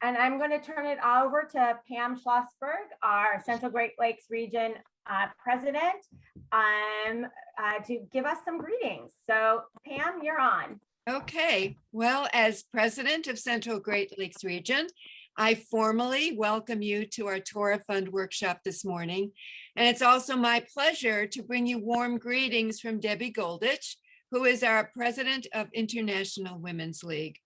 And I'm going to turn it over to Pam Schlossberg, our Central Great Lakes Region president, to give us some greetings. So Pam, you're on. Okay, well, as president of Central Great Lakes Region, I formally welcome you to our Torah Fund workshop this morning. And it's also my pleasure to bring you warm greetings from Debbie Goldich, who is our president of International Women's League.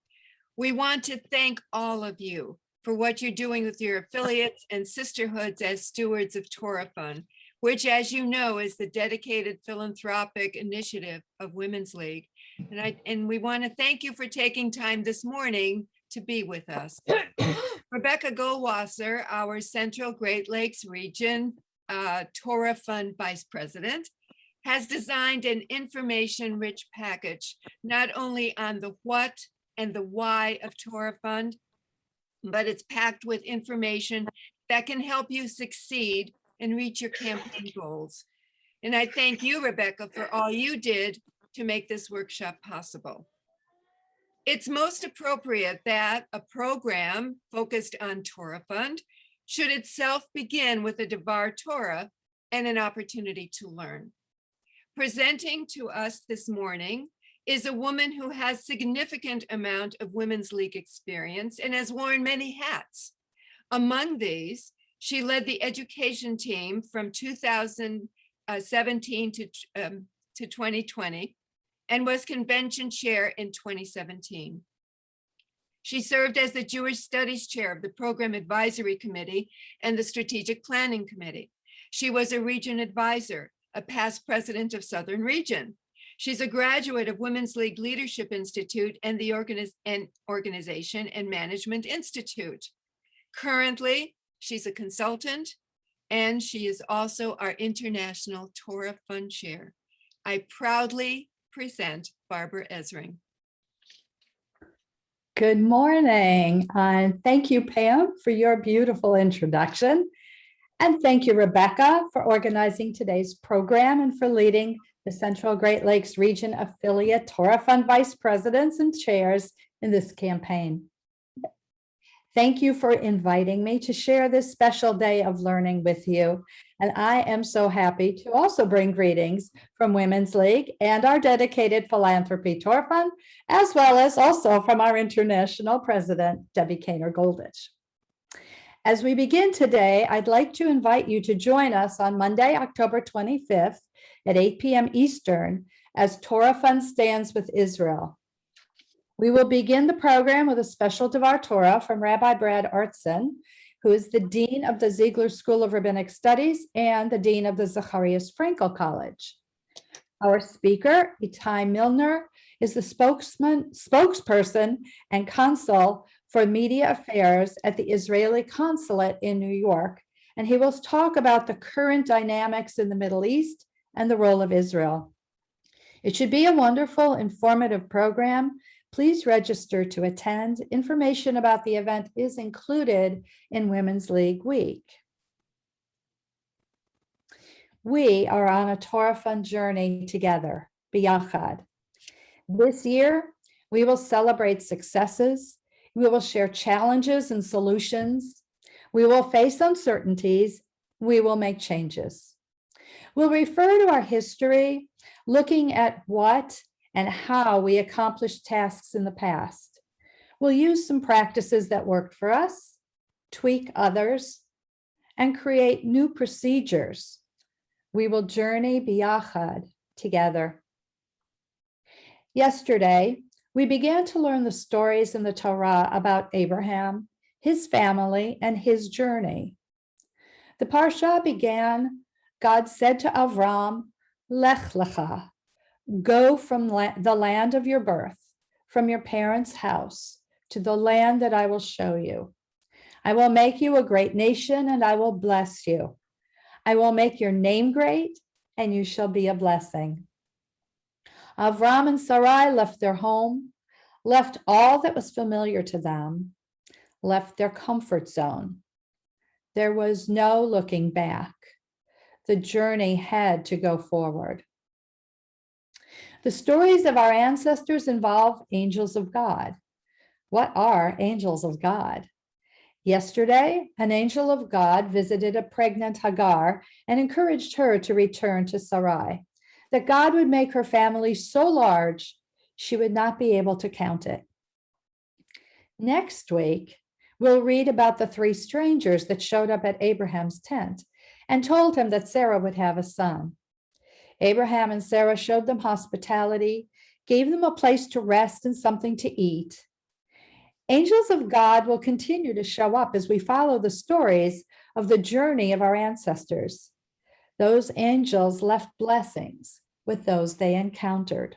We want to thank all of you for what you're doing with your affiliates and sisterhoods as stewards of Torah Fund, which, as you know, is the dedicated philanthropic initiative of Women's League. And we want to thank you for taking time this morning to be with us. Rebecca Goldwasser, our Central Great Lakes Region Torah Fund Vice President, has designed an information-rich package, not only on the what and the why of Torah Fund, but it's packed with information that can help you succeed and reach your campaign goals. And I thank you, Rebecca, for all you did to make this workshop possible. It's most appropriate that a program focused on Torah Fund should itself begin with a Devar Torah and an opportunity to learn. Presenting to us this morning is a woman who has significant amount of Women's League experience and has worn many hats. Among these, she led the education team from 2017 to 2020 and was convention chair in 2017. She served as the Jewish Studies chair of the Program Advisory Committee and the Strategic Planning Committee. She was a region advisor, a past president of Southern Region. She's a graduate of Women's League Leadership Institute and the Organization and Management Institute. Currently, she's a consultant, and she is also our International Torah Fund Chair. I proudly present Barbara Ezring. Good morning, and thank you, Pam, for your beautiful introduction. And thank you, Rebecca, for organizing today's program and for leading the Central Great Lakes Region Affiliate Torah Fund Vice Presidents and Chairs in this campaign. Thank you for inviting me to share this special day of learning with you. And I am so happy to also bring greetings from Women's League and our dedicated philanthropy Torah Fund, as well as also from our international president, Debbie Goldich. As we begin today, I'd like to invite you to join us on Monday, October 25th at 8 p.m. Eastern as Torah Fund stands with Israel. We will begin the program with a special Devar Torah from Rabbi Brad Artson, who is the Dean of the Ziegler School of Rabbinic Studies and the Dean of the Zacharias Frankel College. Our speaker, Itai Milner, is the spokesperson and consul for media affairs at the Israeli consulate in New York, and he will talk about the current dynamics in the Middle East and the role of Israel. It should be a wonderful, informative program. Please register to attend. Information about the event is included in Women's League Week. We are on a Torah Fund journey together, biyachad. This year, we will celebrate successes. We will share challenges and solutions. We will face uncertainties. We will make changes. We'll refer to our history, looking at what and how we accomplished tasks in the past. We'll use some practices that worked for us, tweak others, and create new procedures. We will journey biyachad together. Yesterday, we began to learn the stories in the Torah about Abraham, his family, and his journey. The parsha began, God said to Avram, Lech lecha, go from the land of your birth, from your parents' house, to the land that I will show you. I will make you a great nation, and I will bless you. I will make your name great, and you shall be a blessing. Avram and Sarai left their home, left all that was familiar to them, left their comfort zone. There was no looking back. The journey had to go forward. The stories of our ancestors involve angels of God. What are angels of God? Yesterday, an angel of God visited a pregnant Hagar and encouraged her to return to Sarai, that God would make her family so large she would not be able to count it. Next week, we'll read about the three strangers that showed up at Abraham's tent and told him that Sarah would have a son. Abraham and Sarah showed them hospitality, gave them a place to rest and something to eat. Angels of God will continue to show up as we follow the stories of the journey of our ancestors. Those angels left blessings with those they encountered.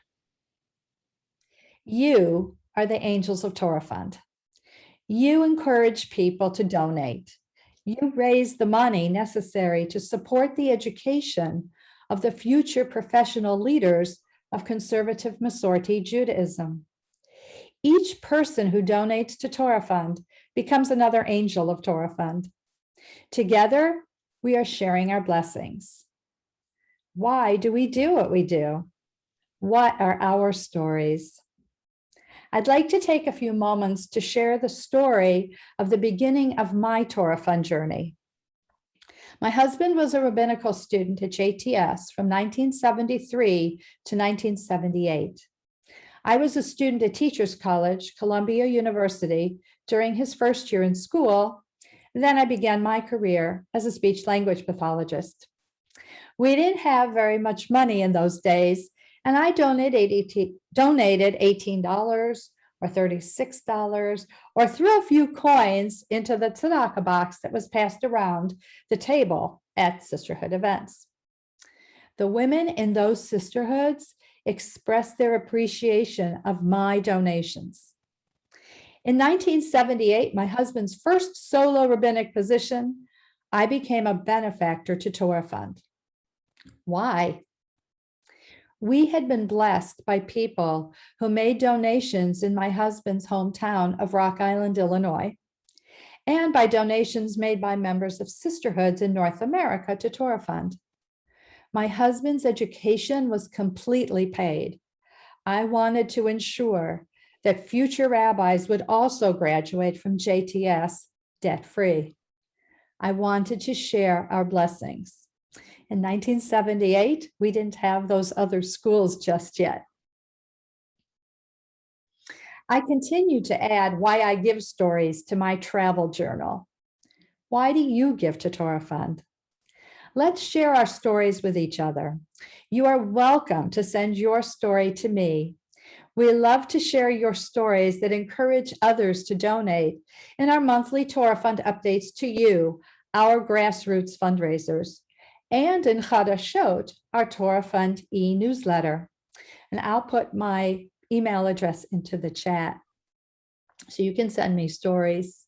You are the angels of Torah Fund. You encourage people to donate. You raise the money necessary to support the education of the future professional leaders of conservative Masorti Judaism. Each person who donates to Torah Fund becomes another angel of Torah Fund. Together, we are sharing our blessings. Why do we do what we do? What are our stories? I'd like to take a few moments to share the story of the beginning of my Torah Fund journey. My husband was a rabbinical student at JTS from 1973 to 1978. I was a student at Teachers College, Columbia University, during his first year in school. Then I began my career as a speech language pathologist. We didn't have very much money in those days, and I donated $18 or $36 or threw a few coins into the tzedakah box that was passed around the table at sisterhood events. The women in those sisterhoods expressed their appreciation of my donations. In 1978, my husband's first solo rabbinic position, I became a benefactor to Torah Fund. Why? We had been blessed by people who made donations in my husband's hometown of Rock Island, Illinois, and by donations made by members of sisterhoods in North America to Torah Fund. My husband's education was completely paid. I wanted to ensure that future rabbis would also graduate from JTS debt-free. I wanted to share our blessings. In 1978, we didn't have those other schools just yet. I continue to add why I give stories to my travel journal. Why do you give to Torah Fund? Let's share our stories with each other. You are welcome to send your story to me. We love to share your stories that encourage others to donate in our monthly Torah Fund updates to you, our grassroots fundraisers, and in Chadashot, our Torah Fund e-newsletter. And I'll put my email address into the chat so you can send me stories.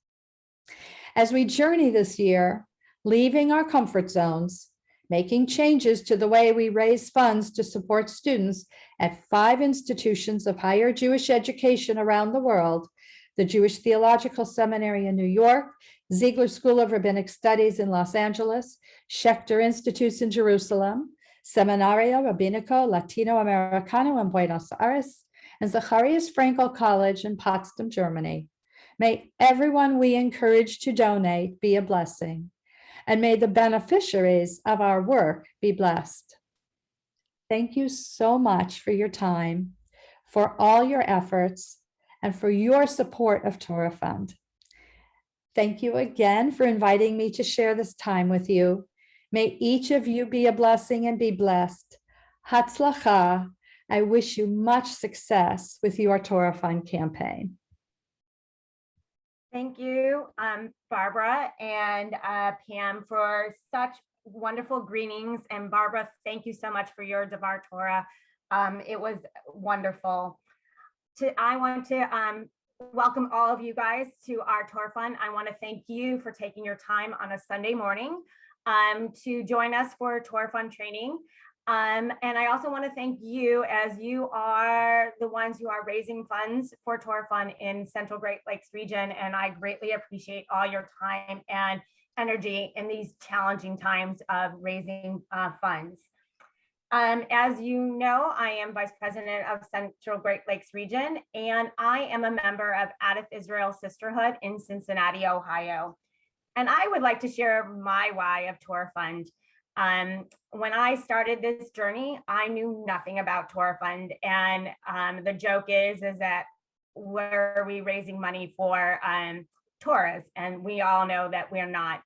As we journey this year, leaving our comfort zones, making changes to the way we raise funds to support students at 5 institutions of higher Jewish education around the world, the Jewish Theological Seminary in New York, Ziegler School of Rabbinic Studies in Los Angeles, Schechter Institutes in Jerusalem, Seminario Rabbinico Latino Americano in Buenos Aires, and Zacharias Frankel College in Potsdam, Germany. May everyone we encourage to donate be a blessing, and may the beneficiaries of our work be blessed. Thank you so much for your time, for all your efforts, and for your support of Torah Fund. Thank you again for inviting me to share this time with you. May each of you be a blessing and be blessed. Hatzlacha. I wish you much success with your Torah Fund campaign. Thank you, Barbara and Pam, for such wonderful greetings. And Barbara, thank you so much for your Devar Torah. It was wonderful. I want to welcome all of you guys to our Torah Fund. I want to thank you for taking your time on a Sunday morning to join us for Torah Fund training. And I also want to thank you, as you are the ones who are raising funds for Torah Fund in Central Great Lakes region. And I greatly appreciate all your time and energy in these challenging times of raising funds. As you know, I am Vice President of Central Great Lakes Region, and I am a member of Adif Israel Sisterhood in Cincinnati, Ohio. And I would like to share my why of Torah Fund. When I started this journey, I knew nothing about Torah Fund. And the joke is that where are we raising money for Torahs? And we all know that we're not.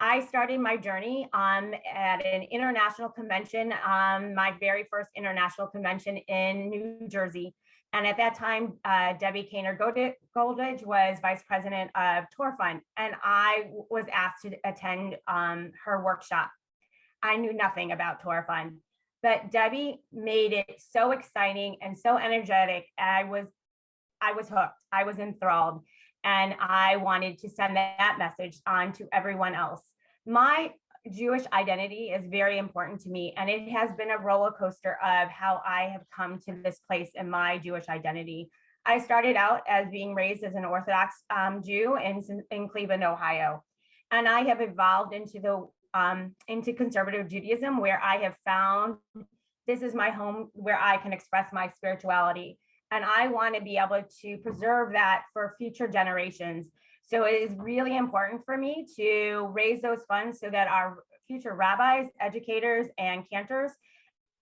I started my journey at an international convention, my very first international convention in New Jersey. And at that time, Debbie Kaner Goldwasser was vice president of Torah Fund, and I was asked to attend her workshop. I knew nothing about Torah Fund, but Debbie made it so exciting and so energetic. I was hooked. I was enthralled, and I wanted to send that message on to everyone else. My Jewish identity is very important to me, and it has been a roller coaster of how I have come to this place in my Jewish identity. I started out as being raised as an Orthodox Jew in Cleveland, Ohio, and I have evolved into conservative Judaism, where I have found this is my home where I can express my spirituality, and I want to be able to preserve that for future generations. So it is really important for me to raise those funds so that our future rabbis, educators, and cantors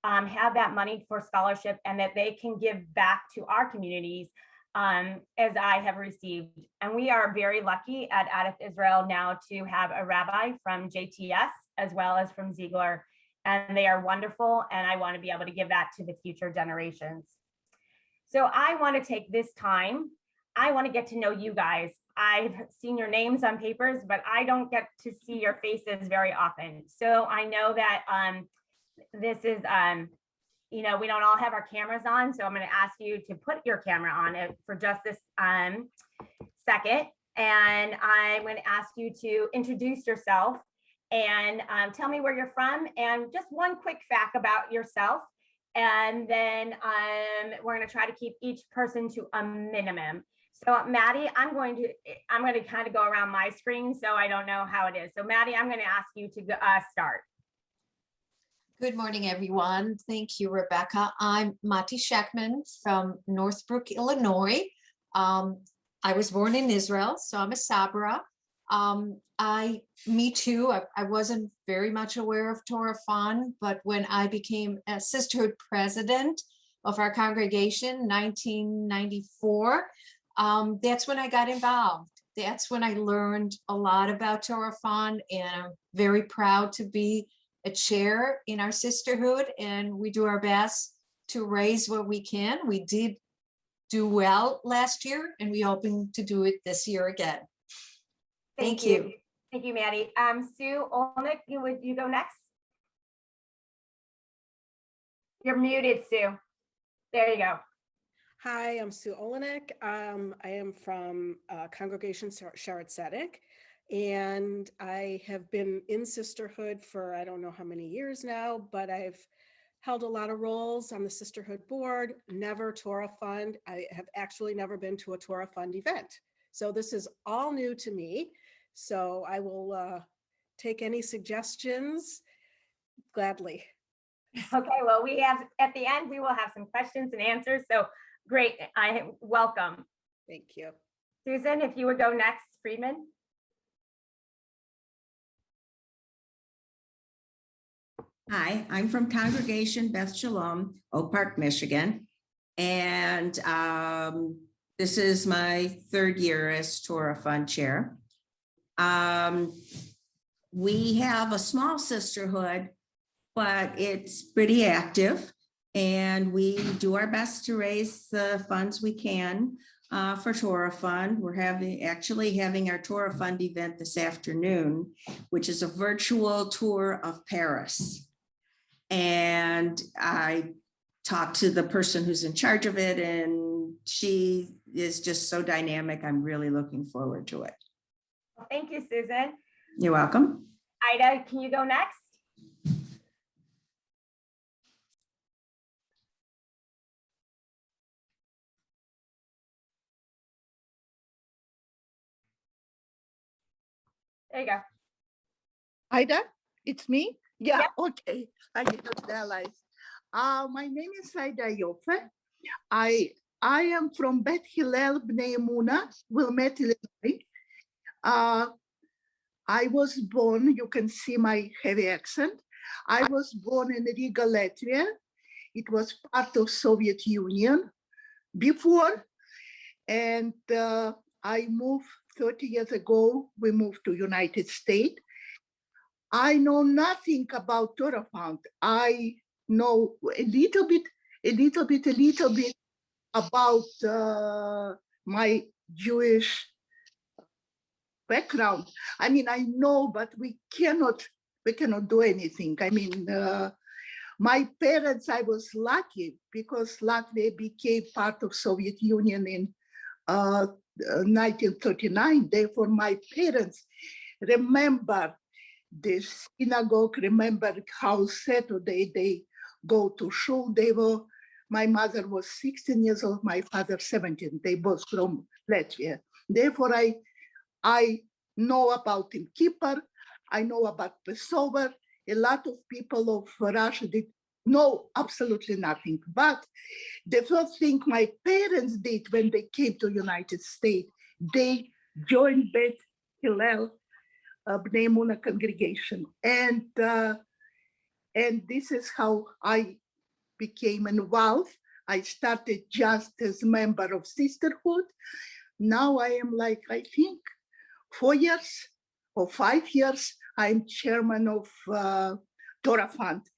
have that money for scholarship, and that they can give back to our communities as I have received. And we are very lucky at Adif Israel now to have a rabbi from JTS as well as from Ziegler, and they are wonderful, and I want to be able to give that to the future generations. So I want to take this time. I want to get to know you guys. I've seen your names on papers, but I don't get to see your faces very often. So I know that this is, we don't all have our cameras on. So I'm going to ask you to put your camera on it for just this second. And I'm going to ask you to introduce yourself and tell me where you're from and just one quick fact about yourself. And then we're going to try to keep each person to a minimum. So Maddie, I'm going to kind of go around my screen, so I don't know how it is. So Maddie, I'm going to ask you to start. Good morning, everyone. Thank you, Rebecca. I'm Mati Sheckman from Northbrook, Illinois. I was born in Israel, so I'm a Sabra. Me too, I wasn't very much aware of Torah Fund, but when I became a sisterhood president of our congregation in 1994, that's when I got involved. That's when I learned a lot about Torah Fund, and I'm very proud to be a chair in our sisterhood, and we do our best to raise what we can. We did do well last year, and we're hoping to do it this year again. Thank you. Thank you, Maddie. Sue Olnick, would you go next? You're muted, Sue. There you go. Hi, I'm Sue Olenek. I am from Congregation Sharet Tzedek, and I have been in sisterhood for I don't know how many years now, but I've held a lot of roles on the sisterhood board, never Torah Fund. I have actually never been to a Torah Fund event. So this is all new to me. So I will take any suggestions gladly. Okay, well, we have, at the end, we will have some questions and answers. So great, welcome. Thank you. Susan, if you would go next, Friedman. Hi, I'm from Congregation Beth Shalom, Oak Park, Michigan. And this is my third year as Torah Fund chair. We have a small sisterhood, but it's pretty active. And we do our best to raise the funds we can for Torah Fund. We're actually having our Torah Fund event this afternoon, which is a virtual tour of Paris. And I talked to the person who's in charge of it, and she is just so dynamic. I'm really looking forward to it. Well, thank you, Susan. You're welcome. Ida, can you go next? There you go. Ida, it's me? Yeah, Yep. okay. I didn't realize. My name is Saida Yofe. I am from Bet Hillel Bnei Emuna, Wilmette, Illinois. I was born, you can see my heavy accent. I was born in Riga, Latvia. It was part of Soviet Union before, and I moved 30 years ago. We moved to United States. I know nothing about Torah Fund. I know a little bit about my Jewish background. I mean, I know, but we cannot do anything. I mean, my parents, I was lucky because Latvia became part of Soviet Union in 1939. Therefore, my parents remember the synagogue, remember how Saturday they go to shul. My mother was 16 years old, my father 17. They both from Latvia. Therefore, I know about Yom Kippur, I know about Passover. A lot of people of Russia did know absolutely nothing. But the first thing my parents did when they came to United States, they joined Bet Hillel Bnei Emuna congregation. And this is how I became involved. I started just as a member of sisterhood. Now I am like, I think, 4 years or 5 years, I'm chairman of Torah Fund.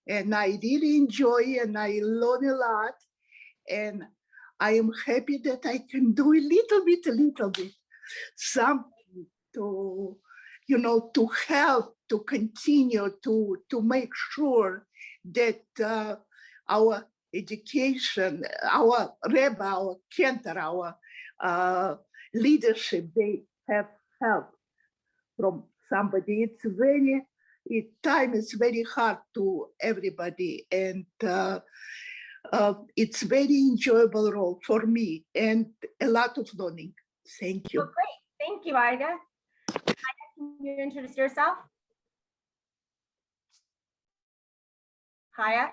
And I really enjoy and I learn a lot. And I am happy that I can do a little bit, something to, to help, to continue, to make sure that our education, our Rebbe, our Cantor, our leadership, they have help from somebody. Time is very hard to everybody, and it's very enjoyable role for me and a lot of learning. Thank you. Well, great. Thank you, Ida. Ida, can you introduce yourself? Chaya?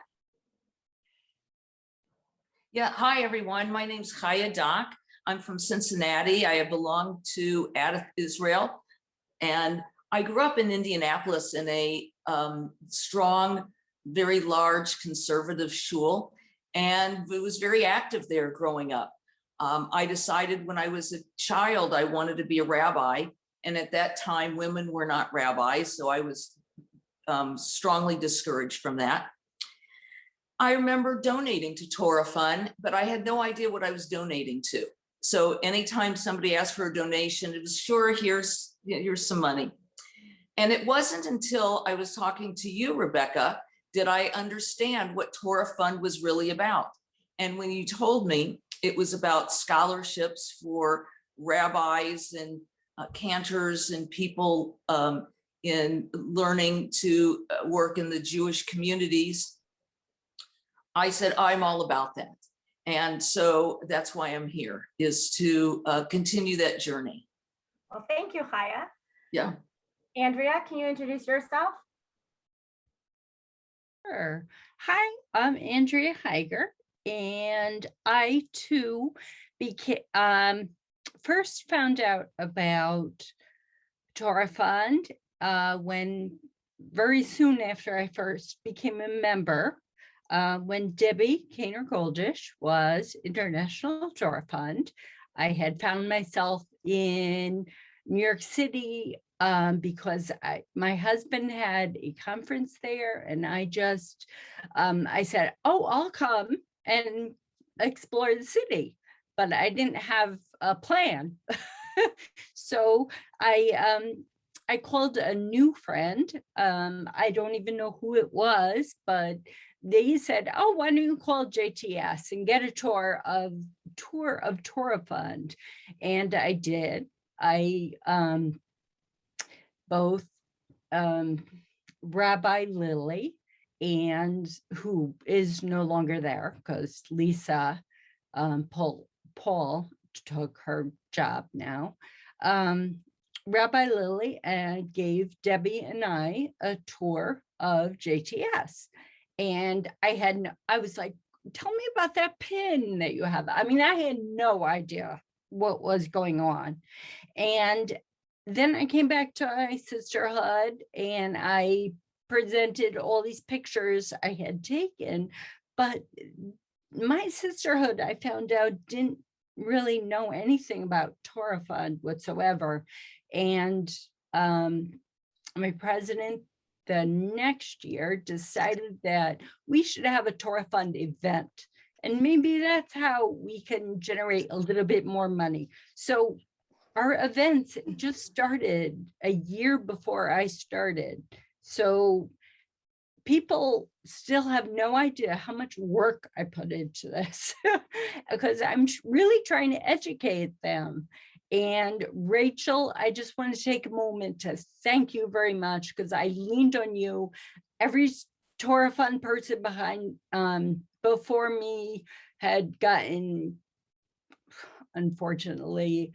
Yeah, hi everyone. My name's Chaya Doc. I'm from Cincinnati. I belong to Adath, Israel, and I grew up in Indianapolis in a strong, very large conservative shul, and it was very active there growing up. I decided when I was a child I wanted to be a rabbi, and at that time women were not rabbis, so I was strongly discouraged from that. I remember donating to Torah Fund, but I had no idea what I was donating to. So anytime somebody asked for a donation, it was, sure, here's some money. And it wasn't until I was talking to you, Rebecca, did I understand what Torah Fund was really about. And when you told me it was about scholarships for rabbis and cantors and people in learning to work in the Jewish communities, I said, I'm all about that. And so that's why I'm here, is to continue that journey. Well, thank you, Chaya. Yeah. Andrea, can you introduce yourself? Sure. Hi, I'm Andrea Heiger, and I too became first found out about Torah Fund when very soon after I first became a member. When Debbie Kainer-Goldish was International Torah Fund, I had found myself in New York City because my husband had a conference there, and I said, oh, I'll come and explore the city, but I didn't have a plan. So I called a new friend. I don't even know who it was, but they said, oh, why don't you call JTS and get a tour of Torah Fund? And I did. Both Rabbi Lily, and who is no longer there because Lisa Paul took her job now. Rabbi Lily gave Debbie and I a tour of JTS. And I was like, tell me about that pin that you have. I mean, I had no idea what was going on. And then I came back to my sisterhood and I presented all these pictures I had taken, but my sisterhood, I found out, didn't really know anything about Torah Fund whatsoever. And my president the next year decided that we should have a Torah Fund event. And maybe that's how we can generate a little bit more money. So our events just started a year before I started. So people still have no idea how much work I put into this because I'm really trying to educate them. And Rachel, I just want to take a moment to thank you very much because I leaned on you. Every Torah Fund person behind before me had gotten, unfortunately,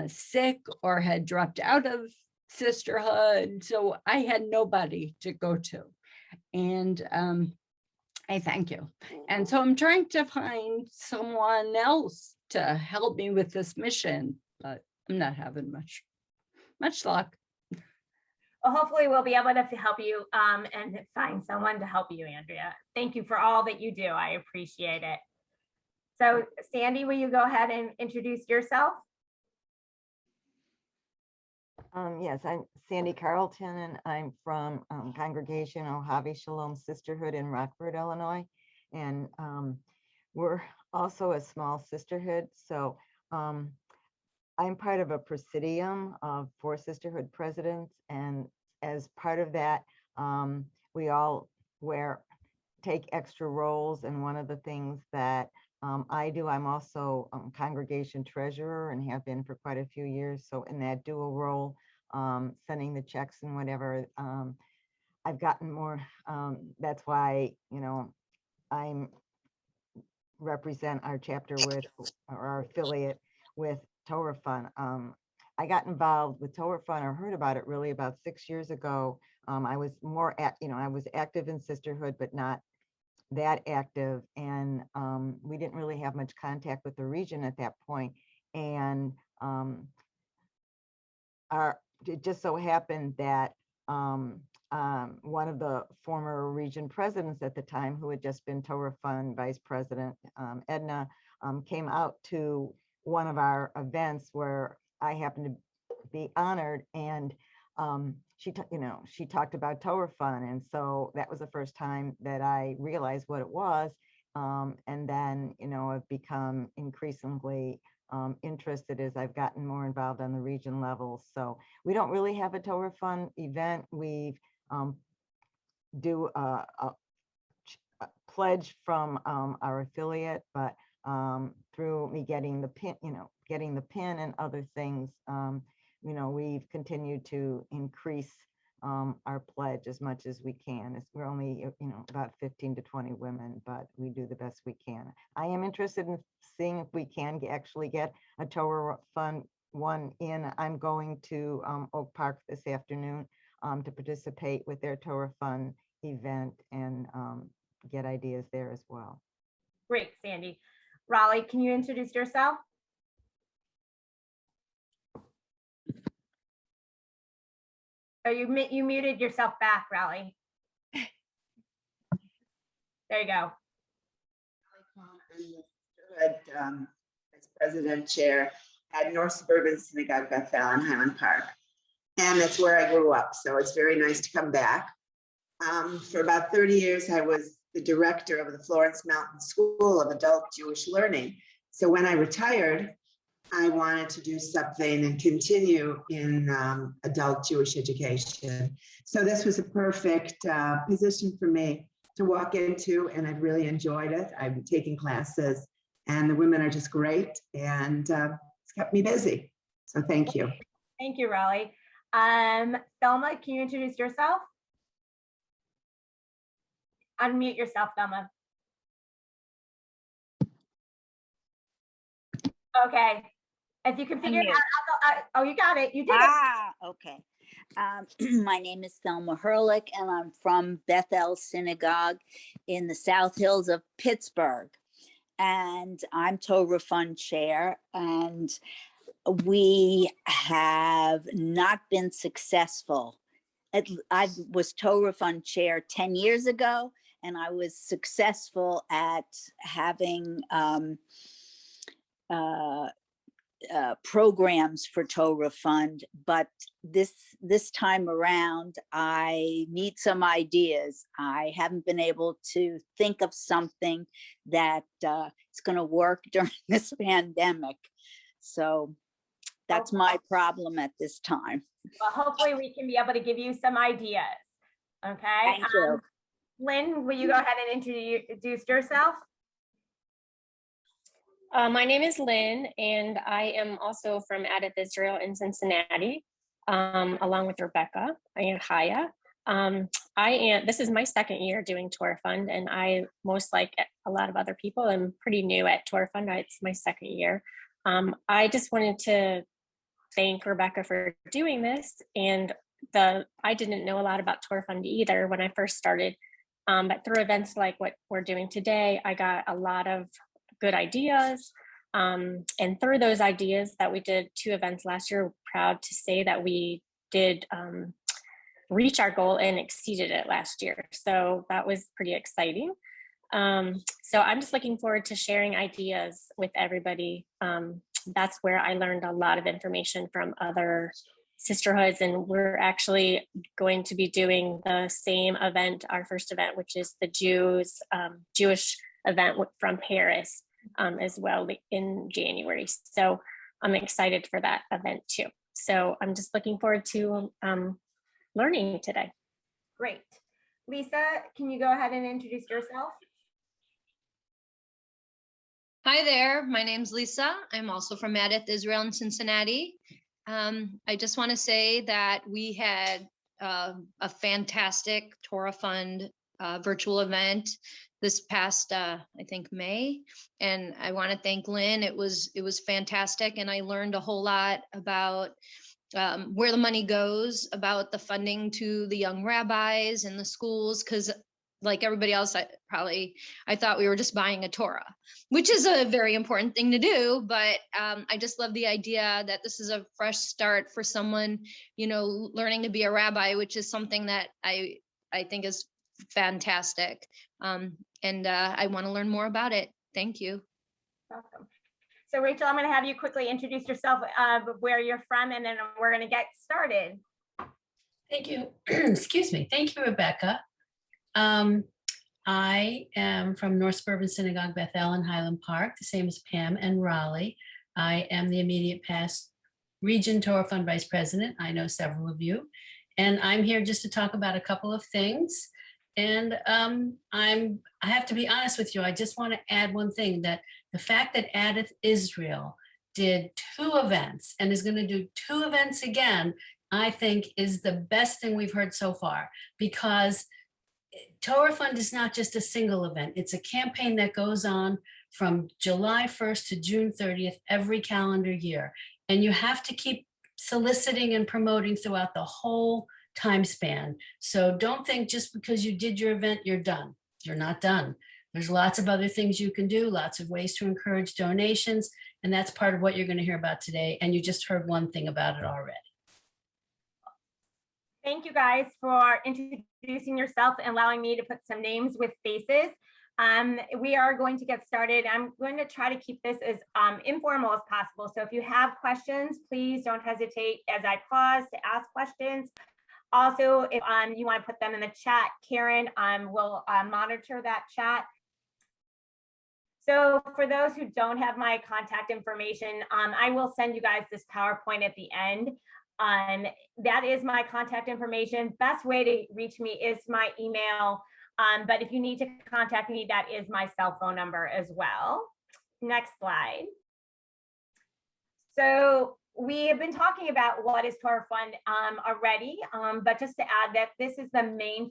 sick or had dropped out of sisterhood. So I had nobody to go to. And I thank you. And so I'm trying to find someone else to help me with this mission, but I'm not having much luck. Well, hopefully we'll be able to help you and find someone to help you, Andrea. Thank you for all that you do. I appreciate it. So Sandy, will you go ahead and introduce yourself? Yes, I'm Sandy Carlton, and I'm from Congregation Ohavi Shalom Sisterhood in Rockford, Illinois. And we're also a small sisterhood. So I'm part of a presidium of 4 sisterhood presidents. And as part of that, we all take extra roles. And one of the things that I do, I'm also congregation treasurer and have been for quite a few years. So in that dual role, sending the checks and whatever, I've gotten more. That's why, I'm represent our chapter with, or our affiliate with Torah Fund. I got involved with Torah Fund or heard about it really about 6 years ago. I was more I was active in sisterhood, but not that active. And we didn't really have much contact with the region at that point. And it just so happened that one of the former region presidents at the time, who had just been Torah Fund Vice President, Edna, came out to one of our events where I happened to be honored, and she talked about Torah Fund, and so that was the first time that I realized what it was. And then, I've become increasingly interested as I've gotten more involved on the region level. So we don't really have a Torah Fund event. We do a pledge from our affiliate, but through me getting the pin, and other things, we've continued to increase our pledge as much as we can. We're only, about 15 to 20 women, but we do the best we can. I am interested in seeing if we can actually get a Torah Fund one in. I'm going to Oak Park this afternoon to participate with their Torah Fund event and get ideas there as well. Great, Sandy. Raleigh, can you introduce yourself? Oh, you muted yourself back, Raleigh. There you go. As president chair at North Suburban Synagogue Bethel in Highland Park. And that's where I grew up. So it's very nice to come back. For about 30 years, I was the director of the Florence Mountain School of Adult Jewish Learning. So when I retired, I wanted to do something and continue in adult Jewish education. So this was a perfect position for me to walk into, and I've really enjoyed it. I've been taking classes, and the women are just great, and it's kept me busy. So thank you. Thank you, Raleigh. Thelma, can you introduce yourself? Unmute yourself, Thelma. Okay. If you can figure it out, oh, you got it. You did it. Okay. My name is Thelma Hurlick, and I'm from Bethel Synagogue in the South Hills of Pittsburgh. And I'm Torah Fund Chair, and we have not been successful. I was Torah Fund Chair 10 years ago, and I was successful at having programs for Torah Fund, but this time around, I need some ideas. I haven't been able to think of something that is going to work during this pandemic. So that's my problem at this time. Well, hopefully we can be able to give you some ideas. Okay. Thank you. Lynn, will you go ahead and introduce yourself? My name is Lynn, and I am also from Adath Israel in Cincinnati, along with Rebecca and Haya. This is my second year doing Torah Fund, and I, most like a lot of other people, am pretty new at Torah Fund. It's my second year. I just wanted to thank Rebecca for doing this, and I didn't know a lot about Torah Fund either when I first started, but through events like what we're doing today, I got a lot of good ideas. And through those ideas that we did 2 events last year, we're proud to say that we did reach our goal and exceeded it last year. So that was pretty exciting. So I'm just looking forward to sharing ideas with everybody. That's where I learned a lot of information from other sisterhoods, and we're actually going to be doing the same event, our first event, which is the Jewish event from Paris as well in January. So I'm excited for that event too. So I'm just looking forward to learning today. Great. Lisa, can you go ahead and introduce yourself? Hi there, my name's Lisa. I'm also from Adath Israel in Cincinnati. I just want to say that we had a fantastic Torah Fund virtual event this past, I think May. And I want to thank Lynn. It was fantastic. And I learned a whole lot about where the money goes, about the funding to the young rabbis and the schools. Cause like everybody else, I thought we were just buying a Torah, which is a very important thing to do. But I just love the idea that this is a fresh start for someone, learning to be a rabbi, which is something that I think is fantastic. And I want to learn more about it. Thank you. Welcome. So Rachel, I'm going to have you quickly introduce yourself, where you're from, and then we're going to get started. Thank you. Excuse me. Thank you, Rebecca. I am from North Suburban Synagogue, Bethel and Highland Park, the same as Pam and Raleigh. I am the immediate past Region Torah Fund Vice President. I know several of you, and I'm here just to talk about a couple of things. And I have to be honest with you. I just want to add one thing, that the fact that Adath Israel did 2 events and is going to do 2 events again, I think is the best thing we've heard so far, because Torah Fund is not just a single event. It's a campaign that goes on from July 1st to June 30th every calendar year. And you have to keep soliciting and promoting throughout the whole time span. So don't think just because you did your event, you're done. You're not done. There's lots of other things you can do, lots of ways to encourage donations. And that's part of what you're going to hear about today. And you just heard one thing about it already. Thank you guys for introducing yourself and allowing me to put some names with faces. We are going to get started. I'm going to try to keep this as informal as possible. So if you have questions, please don't hesitate as I pause to ask questions. Also, if you want to put them in the chat, Karen will monitor that chat. So for those who don't have my contact information, I will send you guys this PowerPoint at the end. That is my contact information. Best way to reach me is my email. But if you need to contact me, that is my cell phone number as well. Next slide. So we have been talking about what is Torah Fund already, but just to add that this is the main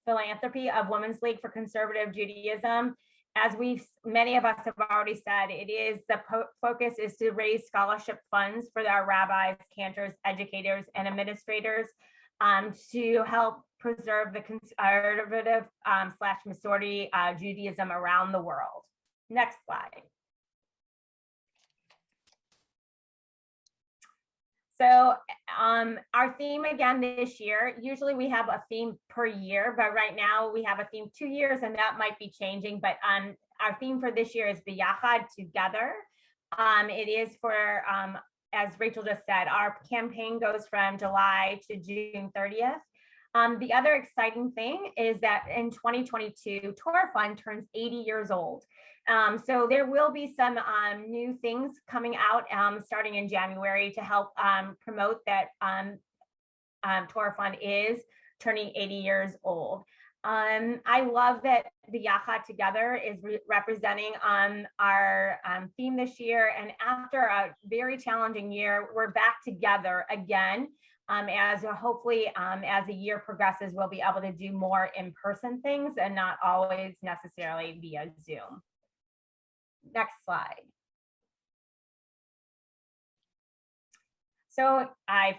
philanthropy of Women's League for Conservative Judaism. As many of us have already said, the focus is to raise scholarship funds for our rabbis, cantors, educators, and administrators to help preserve the conservative / Masorti Judaism around the world. Next slide. So our theme again this year, usually we have a theme per year, but right now we have a theme 2 years and that might be changing. But our theme for this year is Biyachad, together. It is for, as Rachel just said, our campaign goes from July to June 30th. The other exciting thing is that in 2022, Torah Fund turns 80 years old. So there will be some new things coming out starting in January to help promote that Torah Fund is turning 80 years old. I love that the Yachad Together is representing our theme this year. And after a very challenging year, we're back together again. As hopefully as the year progresses, we'll be able to do more in-person things and not always necessarily via Zoom. Next slide. So I've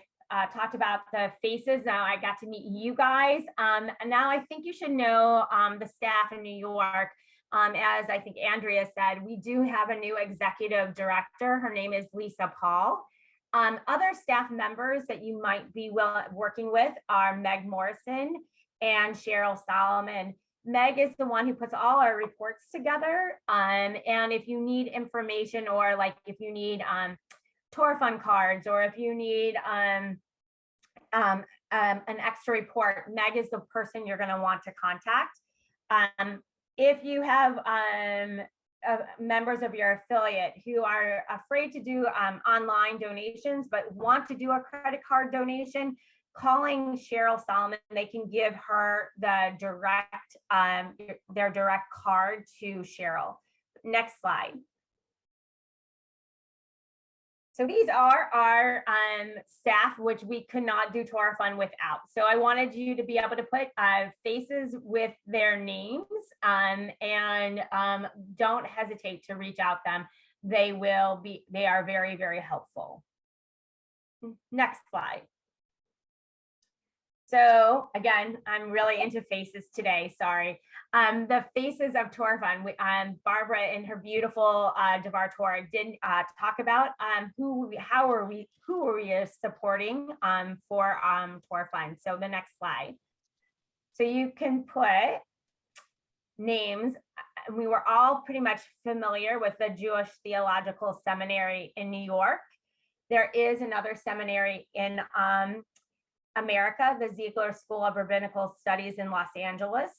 talked about the faces. Now I got to meet you guys. And now I think you should know the staff in New York. As I think Andrea said, we do have a new executive director. Her name is Lisa Paul. Other staff members that you might be working with are Meg Morrison and Cheryl Solomon. Meg is the one who puts all our reports together. And if you need information or like if you need Torah Fund cards or if you need an extra report, Meg is the person you're going to want to contact. If you have members of your affiliate who are afraid to do online donations but want to do a credit card donation, calling Cheryl Solomon, they can give her the direct their direct card to Cheryl. Next slide. So these are our staff, which we could not do Torah Fund without. So I wanted you to be able to put faces with their names and don't hesitate to reach out them. They are very, very helpful. Next slide. So again, I'm really into faces today, sorry. The faces of Torah Fund, Barbara in her beautiful Devar Torah did talk about who are we supporting for Torah Fund. So the next slide. So you can put names. We were all pretty much familiar with the Jewish Theological Seminary in New York. There is another seminary in America, the Ziegler School of Rabbinical Studies in Los Angeles.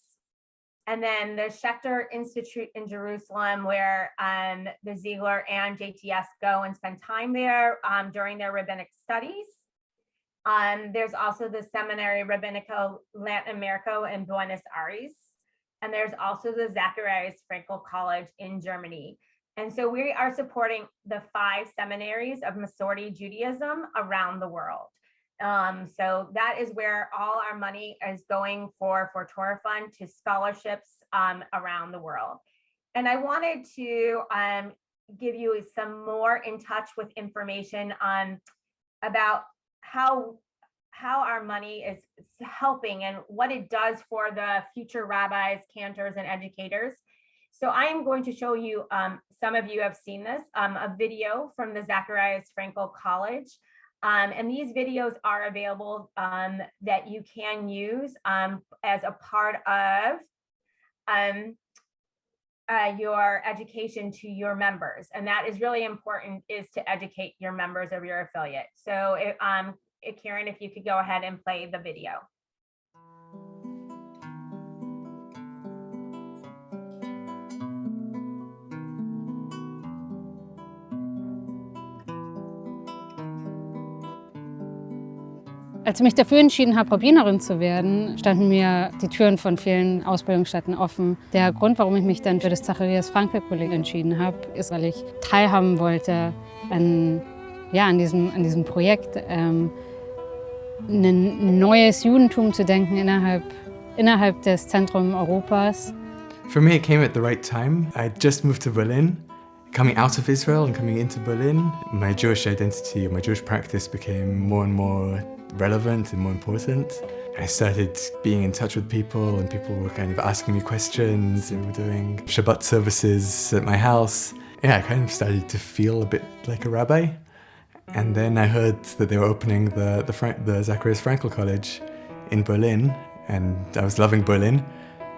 And then the Schechter Institute in Jerusalem, where the Ziegler and JTS go and spend time there during their rabbinic studies. There's also the Seminary Rabbinico Latin America in Buenos Aires. And there's also the Zacharias Frankel College in Germany. And so we are supporting the 5 seminaries of Masorti Judaism around the world. So that is where all our money is going for Torah Fund to scholarships around the world. And I wanted to give you some more in touch with information about how our money is helping and what it does for the future rabbis, cantors, and educators. So I am going to show you, some of you have seen this, a video from the Zacharias Frankel College. And these videos are available that you can use as a part of your education to your members. And that is really important, is to educate your members of your affiliate. So Karen, if you could go ahead and play the video. Als ich mich dafür entschieden habe, Rabbinerin zu werden, standen mir die Türen von vielen Ausbildungsstätten offen. Der Grund, warum ich mich dann für das Zacharias Frankel Kolleg entschieden habe, ist, weil ich teilhaben wollte an diesem Projekt, ein neues Judentum zu denken innerhalb des Zentrums Europas. For me, it came at the right time. I just moved to Berlin. Coming out of Israel and coming into Berlin, my Jewish identity, my Jewish practice became more and more relevant and more important. I started being in touch with people and people were kind of asking me questions and we were doing Shabbat services at my house. Yeah, I kind of started to feel a bit like a rabbi. And then I heard that they were opening the Zacharias Frankel College in Berlin and I was loving Berlin.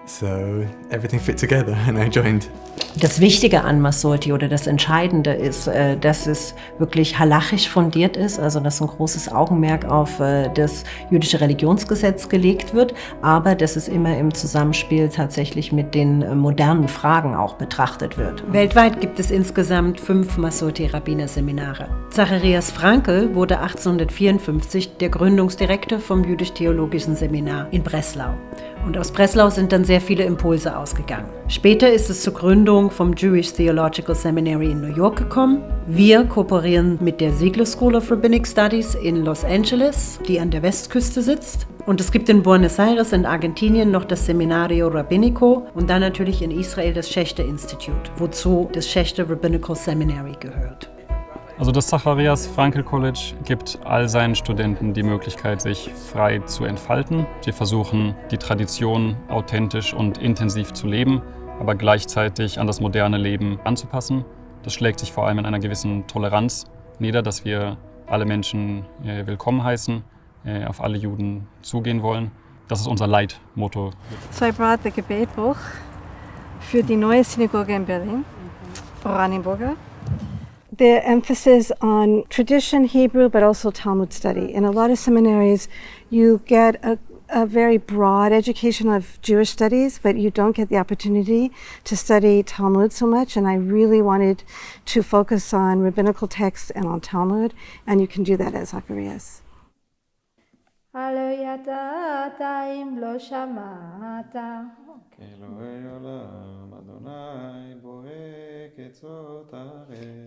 So everything fit together and I joined. Das Wichtige an Masorti oder das Entscheidende ist, dass es wirklich halachisch fundiert ist, also dass ein großes Augenmerk auf das jüdische Religionsgesetz gelegt wird, aber dass es immer im Zusammenspiel tatsächlich mit den modernen Fragen auch betrachtet wird. Weltweit gibt es insgesamt 5 Masorti-Rabbiner-Seminare. Zacharias Frankel wurde 1854 der Gründungsdirektor vom Jüdisch-Theologischen Seminar in Breslau. Und aus Breslau sind dann sehr viele Impulse ausgegangen. Später ist es zur Gründung vom Jewish Theological Seminary in New York gekommen. Wir kooperieren mit der Ziegler School of Rabbinic Studies in Los Angeles, die an der Westküste sitzt. Und es gibt in Buenos Aires in Argentinien noch das Seminario Rabbinico und dann natürlich in Israel das Schechter Institute, wozu das Schechter Rabbinical Seminary gehört. Also das Zacharias Frankel College gibt all seinen Studenten die Möglichkeit, sich frei zu entfalten. Wir versuchen, die Tradition authentisch und intensiv zu leben, aber gleichzeitig an das moderne Leben anzupassen. Das schlägt sich vor allem in einer gewissen Toleranz nieder, dass wir alle Menschen willkommen heißen, auf alle Juden zugehen wollen. Das ist unser Leitmotto. So I brought the Gebetbuch für die neue Synagoge in Berlin, Oranienburger. The emphasis on tradition, Hebrew, but also Talmud study. In a lot of seminaries, you get a very broad education of Jewish studies, but you don't get the opportunity to study Talmud so much. And I really wanted to focus on rabbinical texts and on Talmud, and you can do that at Zacharias.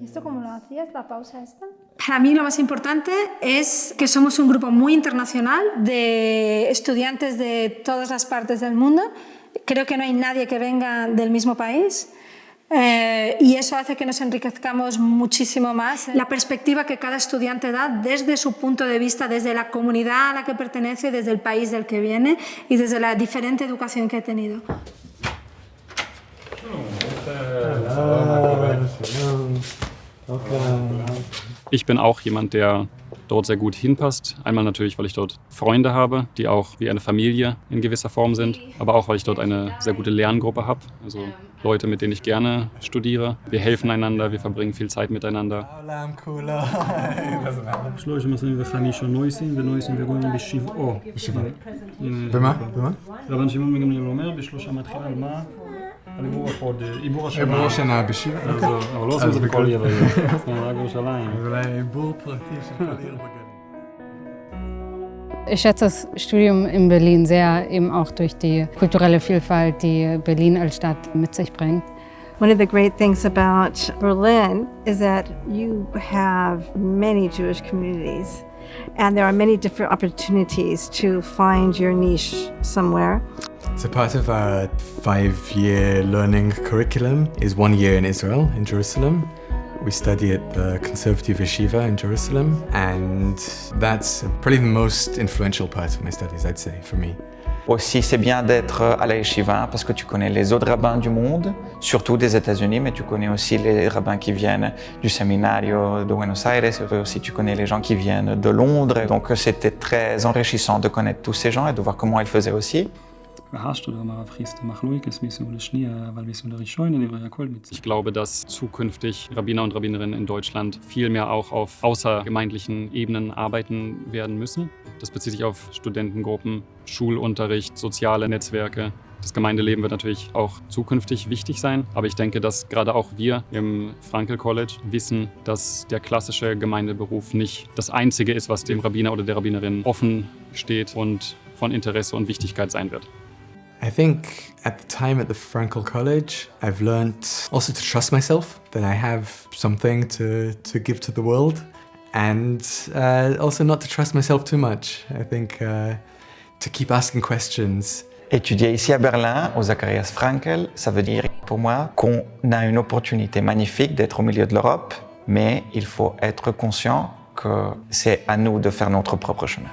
¿Esto cómo lo hacías, la pausa esta? Para mí lo más importante es que somos un grupo muy internacional de estudiantes de todas las partes del mundo. Creo que no hay nadie que venga del mismo país. Y eso hace que nos enriquezcamos muchísimo más. La perspectiva que cada estudiante da desde su punto de vista, desde la comunidad a la que pertenece, desde el país del que viene y desde la diferente educación que ha tenido. Ich bin auch jemand, der dort sehr gut hinpasst. Einmal natürlich, weil ich dort Freunde habe, die auch wie eine Familie in gewisser Form sind, aber auch, weil ich dort eine sehr gute Lerngruppe habe, also Leute, mit denen ich gerne studiere. Wir helfen einander, wir verbringen viel Zeit miteinander. עיבור השנה בשיבה. אבל לא עושים את זה בכל עיר. רק בירושלים. אולי עיבור פרטי של כל עיר בגליל. Ich schätze das Studium in Berlin sehr, eben auch durch die kulturelle Vielfalt, die Berlin als Stadt mit sich bringt. One of the great things about Berlin is that you have many Jewish communities and there are many different opportunities to find your niche somewhere. So part of our 5-year learning curriculum is 1 year in Israel, in Jerusalem. We study at the Conservative Yeshiva in Jerusalem, and that's probably the most influential part of my studies, I'd say, for me. Aussi, c'est bien d'être à la yeshiva parce que tu connais les autres rabbins du monde, surtout des États-Unis, mais tu connais aussi les rabbins qui viennent du séminario de Buenos Aires, et aussi tu connais les gens qui viennent de Londres. Donc c'était très enrichissant de connaître tous ces gens et de voir comment ils faisaient aussi. Ich glaube, dass zukünftig Rabbiner und Rabbinerinnen in Deutschland viel mehr auch auf außergemeindlichen Ebenen arbeiten werden müssen. Das bezieht sich auf Studentengruppen, Schulunterricht, soziale Netzwerke. Das Gemeindeleben wird natürlich auch zukünftig wichtig sein, aber ich denke, dass gerade auch wir im Frankel College wissen, dass der klassische Gemeindeberuf nicht das Einzige ist, was dem Rabbiner oder der Rabbinerin offen steht und von Interesse und Wichtigkeit sein wird. I think at the time at the Frankel College, I've learned also to trust myself, that I have something to give to the world, and also not to trust myself too much. I think to keep asking questions Étudier ici à Berlin, au Zacharias Frankel, ça veut dire pour moi qu'on a une opportunité magnifique d'être au milieu de l'Europe, mais il faut être conscient que c'est à nous de faire notre propre chemin.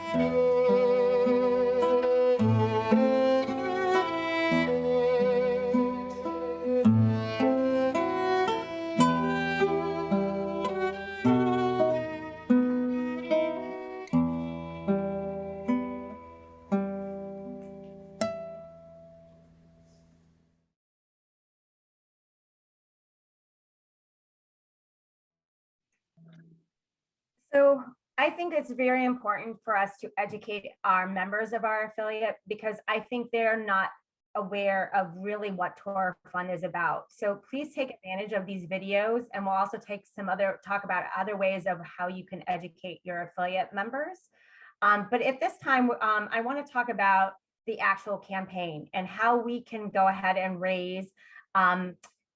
So I think it's very important for us to educate our members of our affiliate because I think they're not aware of really what Torah Fund is about. So please take advantage of these videos, and we'll also talk about other ways of how you can educate your affiliate members. But at this time, I want to talk about the actual campaign and how we can go ahead and raise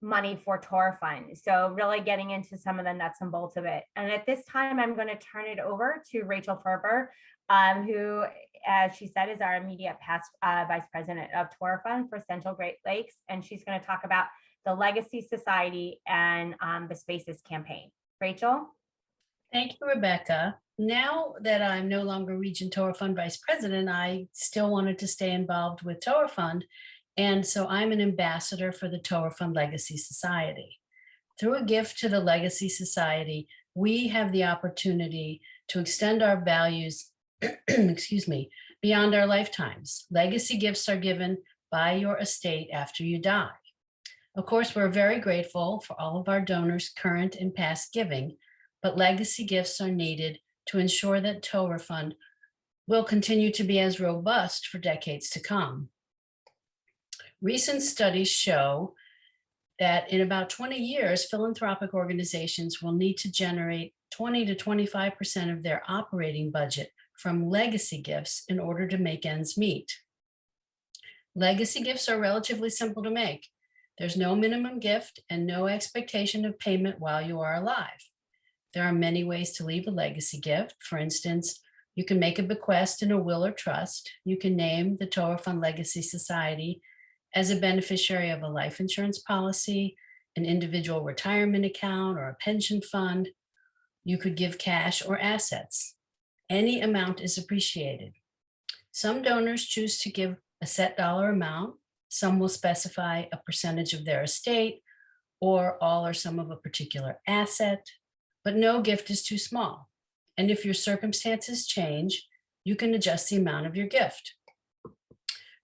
money for Torah Fund. So really getting into some of the nuts and bolts of it. And at this time, I'm going to turn it over to Rachel Ferber, who, as she said, is our immediate past Vice President of Torah Fund for Central Great Lakes. And she's going to talk about the Legacy Society and the Spaces campaign. Rachel? Thank you, Rebecca. Now that I'm no longer Region Torah Fund Vice President, I still wanted to stay involved with Torah Fund. And so I'm an ambassador for the Torah Fund Legacy Society. Through a gift to the Legacy Society, we have the opportunity to extend our values, excuse me, beyond our lifetimes. Legacy gifts are given by your estate after you die. Of course, we're very grateful for all of our donors' current and past giving, but legacy gifts are needed to ensure that Torah Fund will continue to be as robust for decades to come. Recent studies show that in about 20 years, philanthropic organizations will need to generate 20 to 25% of their operating budget from legacy gifts in order to make ends meet. Legacy gifts are relatively simple to make. There's no minimum gift and no expectation of payment while you are alive. There are many ways to leave a legacy gift. For instance, you can make a bequest in a will or trust. You can name the Torah Fund Legacy Society as a beneficiary of a life insurance policy, an individual retirement account, or a pension fund. You could give cash or assets. Any amount is appreciated. Some donors choose to give a set dollar amount. Some will specify a percentage of their estate or all or some of a particular asset, but no gift is too small. And if your circumstances change, you can adjust the amount of your gift.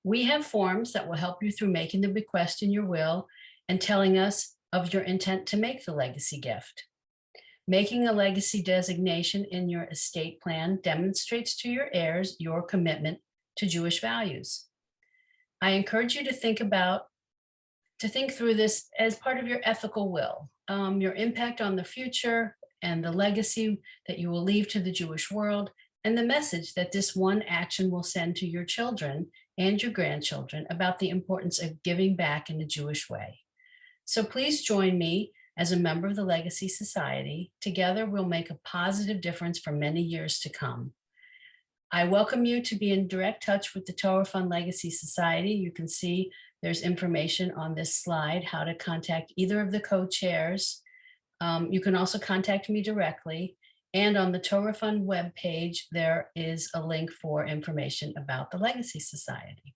We have forms that will help you through making the bequest in your will and telling us of your intent to make the legacy gift. Making a legacy designation in your estate plan demonstrates to your heirs your commitment to Jewish values. I encourage you to think through this as part of your ethical will, your impact on the future and the legacy that you will leave to the Jewish world, and the message that this one action will send to your children and your grandchildren about the importance of giving back in a Jewish way. So please join me as a member of the Legacy Society. Together, we'll make a positive difference for many years to come. I welcome you to be in direct touch with the Torah Fund Legacy Society. You can see there's information on this slide, how to contact either of the co-chairs. You can also contact me directly. And on the Torah Fund webpage, there is a link for information about the Legacy Society.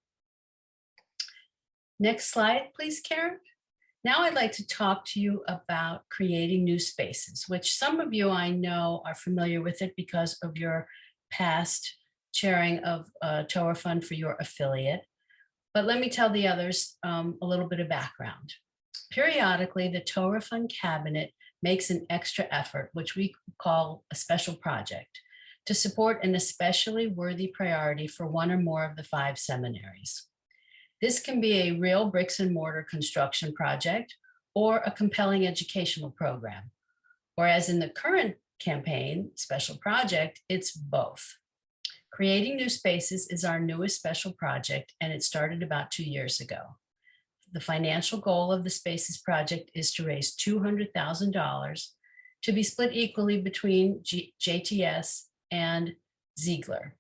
Next slide, please, Karen. Now I'd like to talk to you about creating new spaces, which some of you I know are familiar with it because of your past chairing of Torah Fund for your affiliate. But let me tell the others a little bit of background. Periodically, the Torah Fund Cabinet makes an extra effort, which we call a special project, to support an especially worthy priority for one or more of the 5 seminaries. This can be a real bricks and mortar construction project or a compelling educational program. Or as in the current campaign, special project, it's both. Creating New Spaces is our newest special project, and it started about 2 years ago. The financial goal of the Spaces project is to raise $200,000 to be split equally between JTS and Ziegler.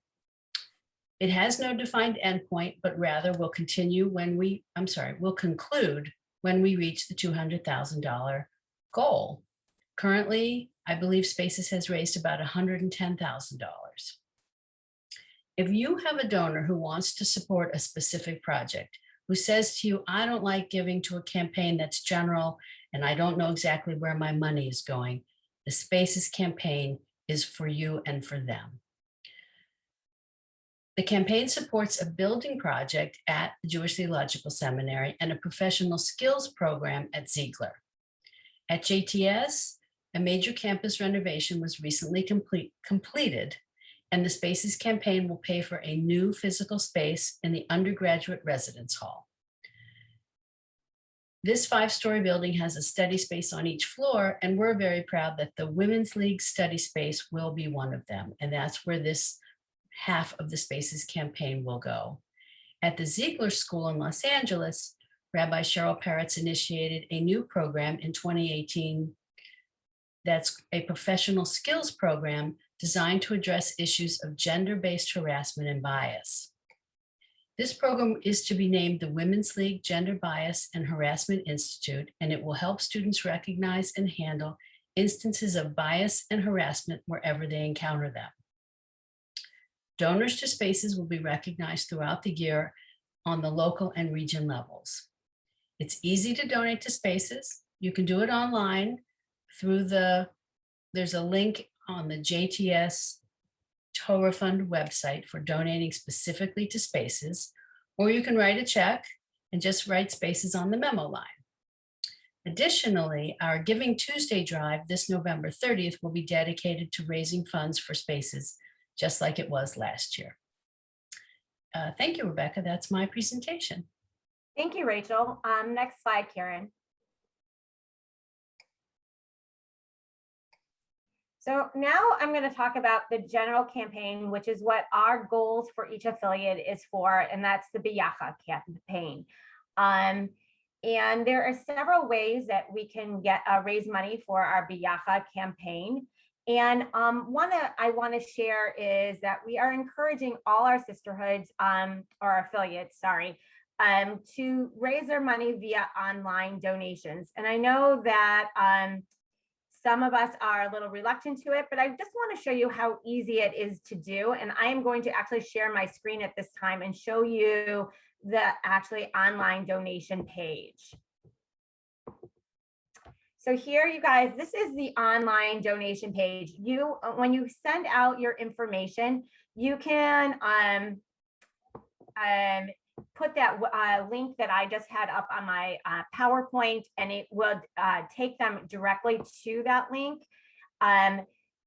It has no defined endpoint, but rather will continue when will conclude when we reach the $200,000 goal. Currently, I believe Spaces has raised about $110,000. If you have a donor who wants to support a specific project, who says to you, I don't like giving to a campaign that's general and I don't know exactly where my money is going, the Spaces campaign is for you and for them. The campaign supports a building project at the Jewish Theological Seminary and a professional skills program at Ziegler. At JTS, a major campus renovation was recently completed, and the Spaces campaign will pay for a new physical space in the undergraduate residence hall. This 5-story building has a study space on each floor, and we're very proud that the Women's League study space will be one of them, and that's where this half of the Spaces campaign will go. At the Ziegler School in Los Angeles, Rabbi Cheryl Peretz initiated a new program in 2018 that's a professional skills program designed to address issues of gender-based harassment and bias. This program is to be named the Women's League Gender Bias and Harassment Institute, and it will help students recognize and handle instances of bias and harassment wherever they encounter them. Donors to Spaces will be recognized throughout the year on the local and region levels. It's easy to donate to Spaces. You can do it online through there's a link on the JTS Torah Fund website for donating specifically to Spaces, or you can write a check and just write Spaces on the memo line. Additionally, our Giving Tuesday drive this November 30th will be dedicated to raising funds for Spaces, just like it was last year. Thank you, Rebecca. That's my presentation. Thank you, Rachel. Next slide, Karen. So now I'm going to talk about the general campaign, which is what our goals for each affiliate is for, and that's the Biyacha campaign. And there are several ways that we can raise money for our Biyacha campaign. And one that I want to share is that we are encouraging all our sisterhoods or affiliates, to raise their money via online donations. And I know that some of us are a little reluctant to it, but I just want to show you how easy it is to do. And I am going to actually share my screen at this time and show you the actually online donation page. So here, you guys, this is the online donation page. When you send out your information, you can put that link that I just had up on my PowerPoint, and it will take them directly to that link.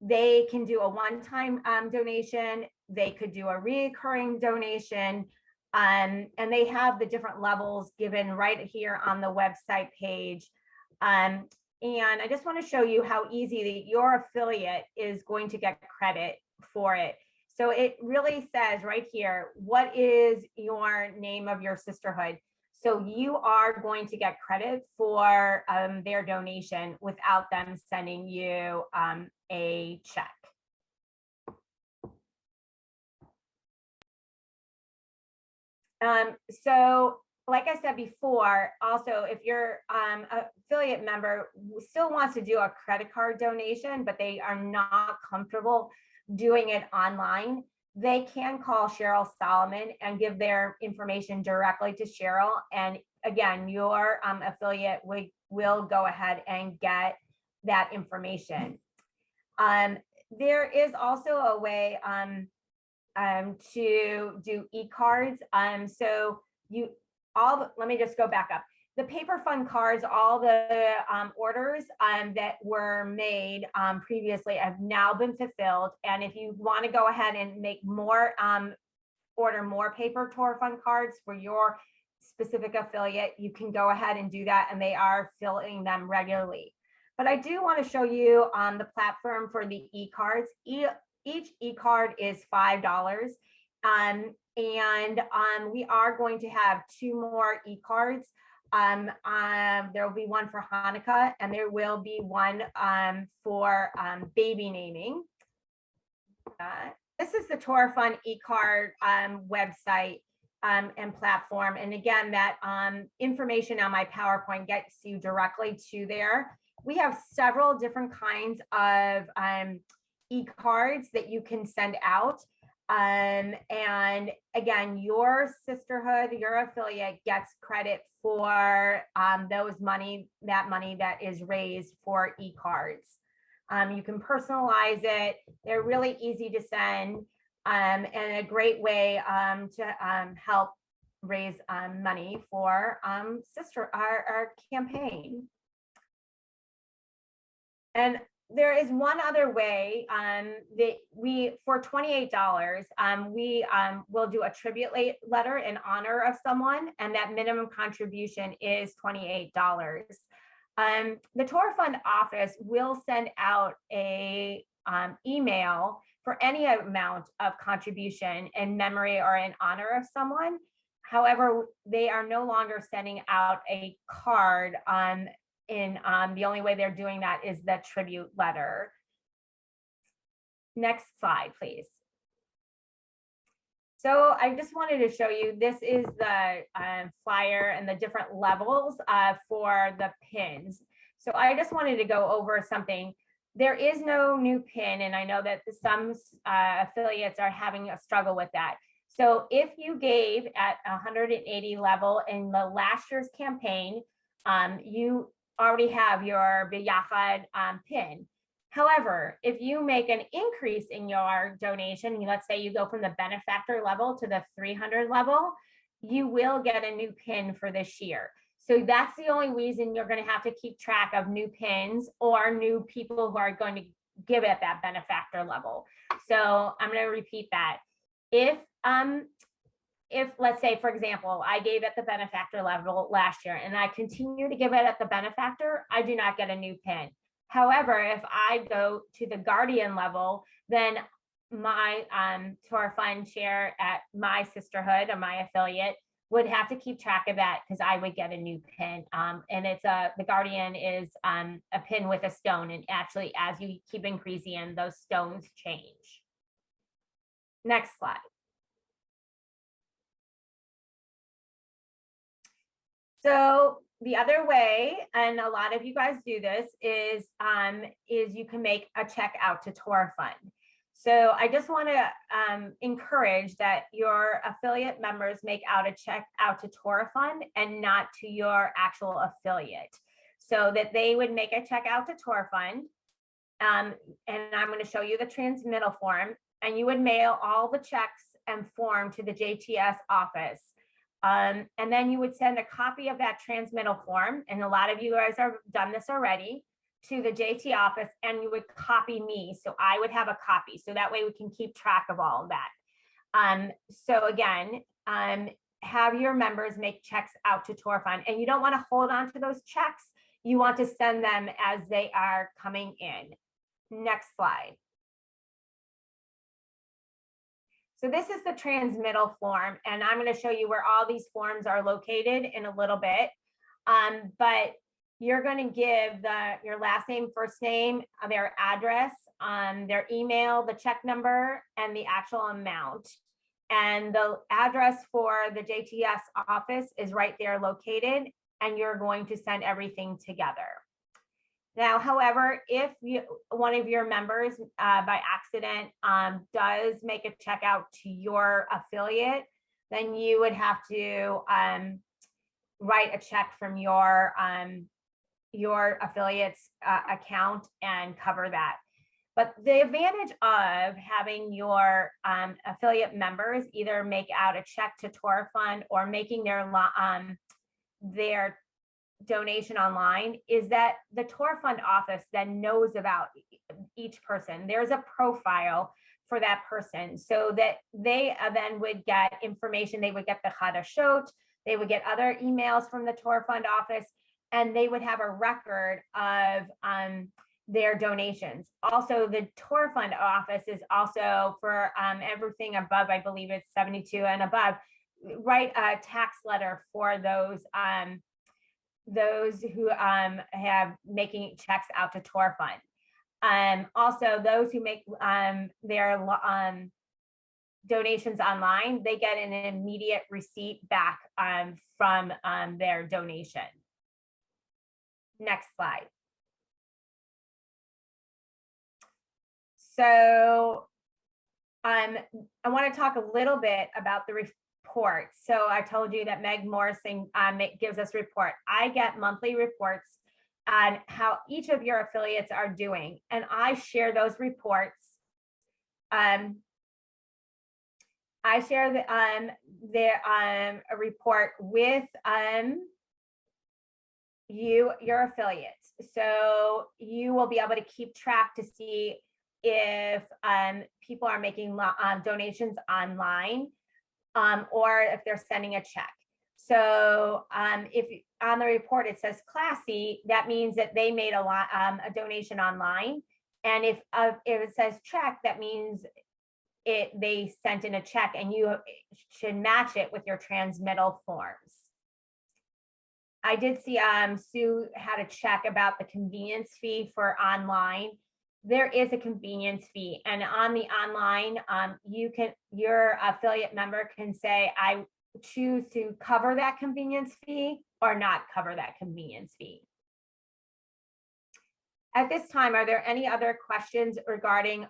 They can do a one-time donation. They could do a recurring donation. And they have the different levels given right here on the website page. And I just want to show you how easy that your affiliate is going to get credit for it. So it really says right here, what is your name of your sisterhood? So you are going to get credit for their donation without them sending you a check. So like I said before, also, if your affiliate member still wants to do a credit card donation, but they are not comfortable doing it online, they can call Cheryl Solomon and give their information directly to Cheryl. And again, your affiliate will go ahead and get that information. There is also a way to do e-cards. So let me just go back up. The paper fund cards, all the orders that were made previously have now been fulfilled. And if you want to go ahead and make more, order more paper Torah fund cards for your specific affiliate, you can go ahead and do that. And they are filling them regularly. But I do want to show you the platform for the e-cards. Each e-card is $5. And we are going to have 2 more e-cards. There will be one for Hanukkah, and there will be one for baby naming. This is the Torah Fund e-card website and platform. And again, that information on my PowerPoint gets you directly to there. We have several different kinds of e-cards that you can send out. And again, your sisterhood, your affiliate gets credit for that money that is raised for e-cards. You can personalize it. They're really easy to send and a great way to help raise money for our campaign. And there is one other way that for $28, we will do a tribute letter in honor of someone, and that minimum contribution is $28. The Torah Fund office will send out a email for any amount of contribution in memory or in honor of someone. However, they are no longer sending out a card the only way they're doing that is the tribute letter. Next slide, please. So I just wanted to show you, this is the flyer and the different levels for the pins. So I just wanted to go over something. There is no new pin, and I know that some affiliates are having a struggle with that. So if you gave at 180 level in the last year's campaign, you already have your B'Yachad pin. However, if you make an increase in your donation, let's say you go from the benefactor level to the 300 level, you will get a new pin for this year. So that's the only reason you're going to have to keep track of new pins or new people who are going to give at that benefactor level. So I'm going to repeat that. If let's say, for example, I gave at the benefactor level last year and I continue to give it at the benefactor, I do not get a new pin. However, if I go to the guardian level, then my Torah Fund share at my sisterhood or my affiliate would have to keep track of that because I would get a new pin. And it's the guardian is a pin with a stone. And actually, as you keep increasing, those stones change. Next slide. So the other way, and a lot of you guys do this, is you can make a check out to Torah Fund. So I just want to encourage that your affiliate members make out a check out to Torah Fund and not to your actual affiliate. So that they would make a check out to Torah Fund. And I'm going to show you the transmittal form, and you would mail all the checks and form to the JTS office. And then you would send a copy of that transmittal form, and a lot of you guys have done this already, to the JT office, and you would copy me. So I would have a copy. So that way we can keep track of all of that. So again, have your members make checks out to Torah Fund, and you don't want to hold on to those checks. You want to send them as they are coming in. Next slide. So this is the transmittal form, and I'm going to show you where all these forms are located in a little bit. But you're going to give your last name, first name, their address, their email, the check number, and the actual amount. And the address for the JTS office is right there located, and you're going to send everything together. Now, however, if one of your members by accident does make a check out to your affiliate, then you would have to write a check from your affiliate's account and cover that. But the advantage of having your affiliate members either make out a check to Torah Fund or making their donation online is that the Torah Fund office then knows about each person. There's a profile for that person, so that they then would get information. They would get the Chadashot, they would get other emails from the Torah Fund office, and they would have a record of their donations. Also, the Torah Fund office is also for everything above, I believe it's 72 and above, write a tax letter for those who have making checks out to Torah Fund. Also, those who make their donations online, they get an immediate receipt back from their donation. Next slide. So I want to talk a little bit about the report. So I told you that Meg Morrison gives us report. I get monthly reports on how each of your affiliates are doing, and I share those reports. I share a report with your affiliates, so you will be able to keep track to see if people are making donations online, or if they're sending a check. So if on the report it says classy, that means that they made a donation online, and if it says check, that means they sent in a check, and you should match it with your transmittal forms. I did see Sue had a check about the convenience fee for online. There is a convenience fee, and on the online, your affiliate member can say, I choose to cover that convenience fee or not cover that convenience fee. At this time, are there any other questions regarding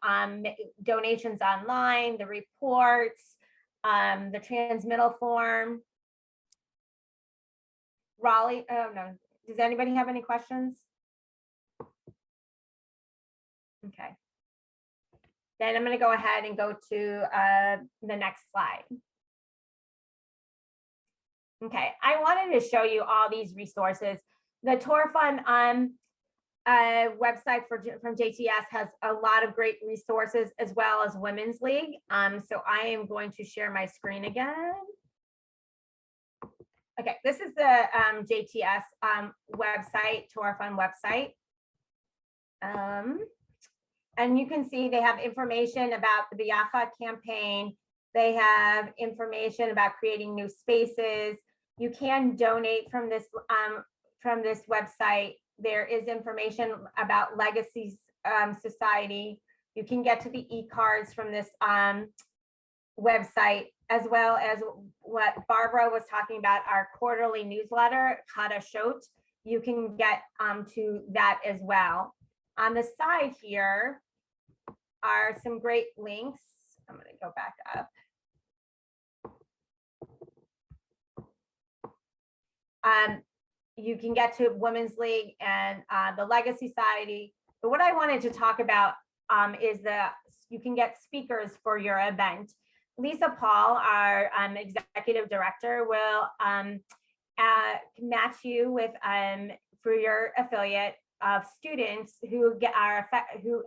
donations online, the reports, the transmittal form? Raleigh, oh no, does anybody have any questions? Okay. Then I'm going to go ahead and go to the next slide. Okay, I wanted to show you all these resources. The Torah Fund website from JTS has a lot of great resources, as well as Women's League. So I am going to share my screen again. Okay, this is the JTS website, Torah Fund website. And you can see they have information about the Biacha campaign. They have information about creating new spaces. You can donate from this website. There is information about Legacy Society. You can get to the e-cards from this website, as well as what Barbara was talking about, our quarterly newsletter, Chadashot. You can get to that as well. On the side here are some great links. I'm going to go back up. You can get to Women's League and the Legacy Society. But what I wanted to talk about is you can get speakers for your event. Lisa Paul, our executive director, will match you with for your affiliate of students who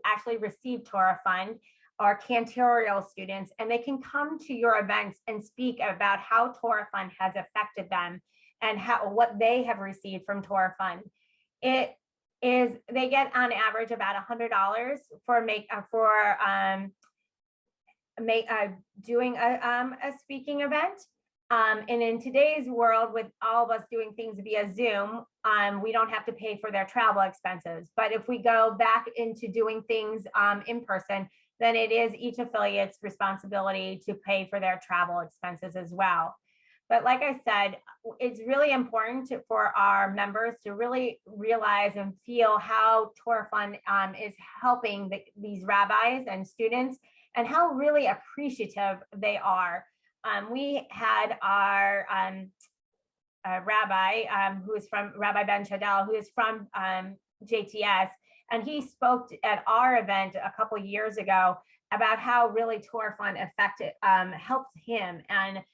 actually receive Torah Fund, or cantorial students, and they can come to your events and speak about how Torah Fund has affected them and what they have received from Torah Fund. They get on average about $100 for doing a speaking event. And in today's world, with all of us doing things via Zoom, we don't have to pay for their travel expenses. But if we go back into doing things in person, then it is each affiliate's responsibility to pay for their travel expenses as well. But like I said, it's really important for our members to really realize and feel how Torah Fund is helping these rabbis and students, and how really appreciative they are. We had our rabbi, who is from Rabbi Ben Shadel, who is from JTS, and he spoke at our event a couple of years ago about how really Torah Fund helped him and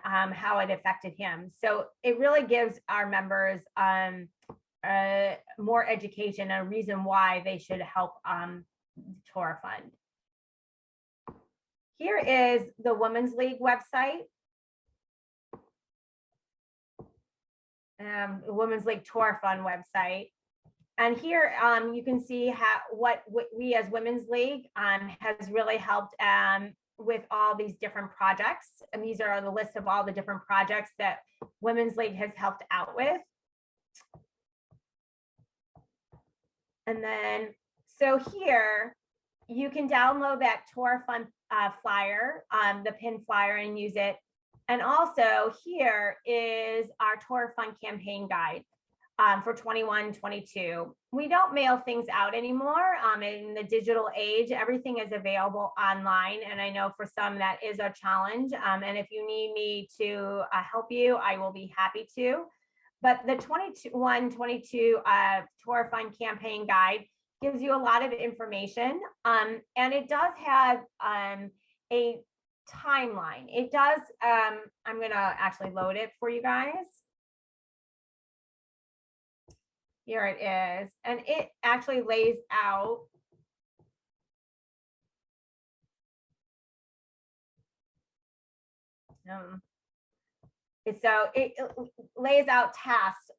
how it affected him. So it really gives our members more education, a reason why they should help Torah Fund. Here is the Women's League website. Women's League Torah Fund website. And here you can see what we as Women's League has really helped with all these different projects. And these are the list of all the different projects that Women's League has helped out with. And then, so here you can download that Torah Fund flyer, the pin flyer, and use it. And also here is our Torah Fund campaign guide for 21-22. We don't mail things out anymore. In the digital age, everything is available online. And I know for some that is a challenge. And if you need me to help you, I will be happy to. But the 21-22 Torah Fund campaign guide gives you a lot of information. And it does have a timeline. It does, I'm gonna actually load it for you guys. Here it is. And it actually lays out so it lays out tasks.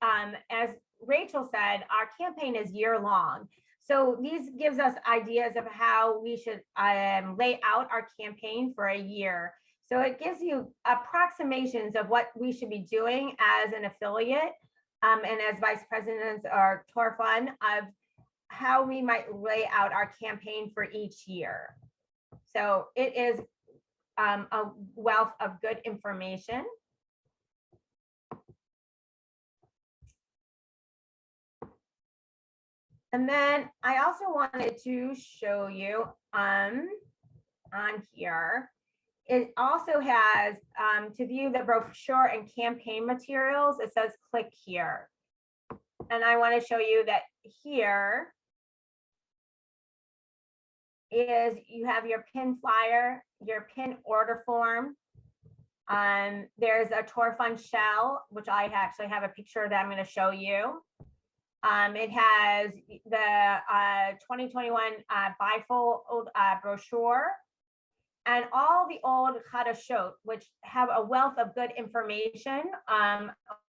As Rachel said, our campaign is year long. So these gives us ideas of how we should lay out our campaign for a year. So it gives you approximations of what we should be doing as an affiliate and as vice presidents or Torah Fund of how we might lay out our campaign for each year. So it is a wealth of good information. And then I also wanted to show you on here, it also has to view the brochure and campaign materials, it says click here. And I want to show you that here is you have your pin flyer, your pin order form. There's a Torah Fund shell, which I actually have a picture that I'm going to show you. It has the 2021 bifold brochure and all the old Chadashot, which have a wealth of good information.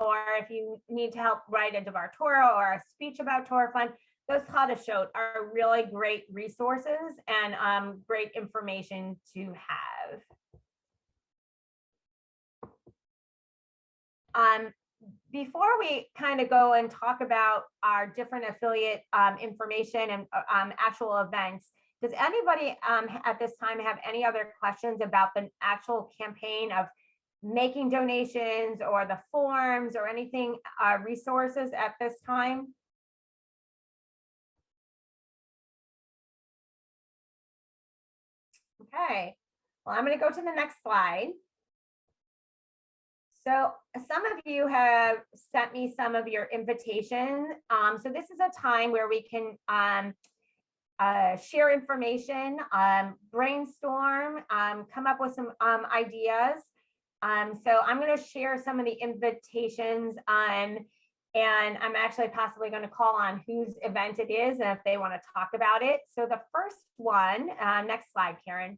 Or if you need to help write a Devar Torah or a speech about Torah Fund, those Chadashot are really great resources and great information to have. Before we kind of go and talk about our different affiliate information and actual events, does anybody at this time have any other questions about the actual campaign of making donations or the forms or anything, resources at this time? Okay, well, I'm going to go to the next slide. So some of you have sent me some of your invitations. So this is a time where we can share information, brainstorm, come up with some ideas. So I'm going to share some of the invitations and I'm actually possibly going to call on whose event it is and if they want to talk about it. So the first one, next slide, Karen.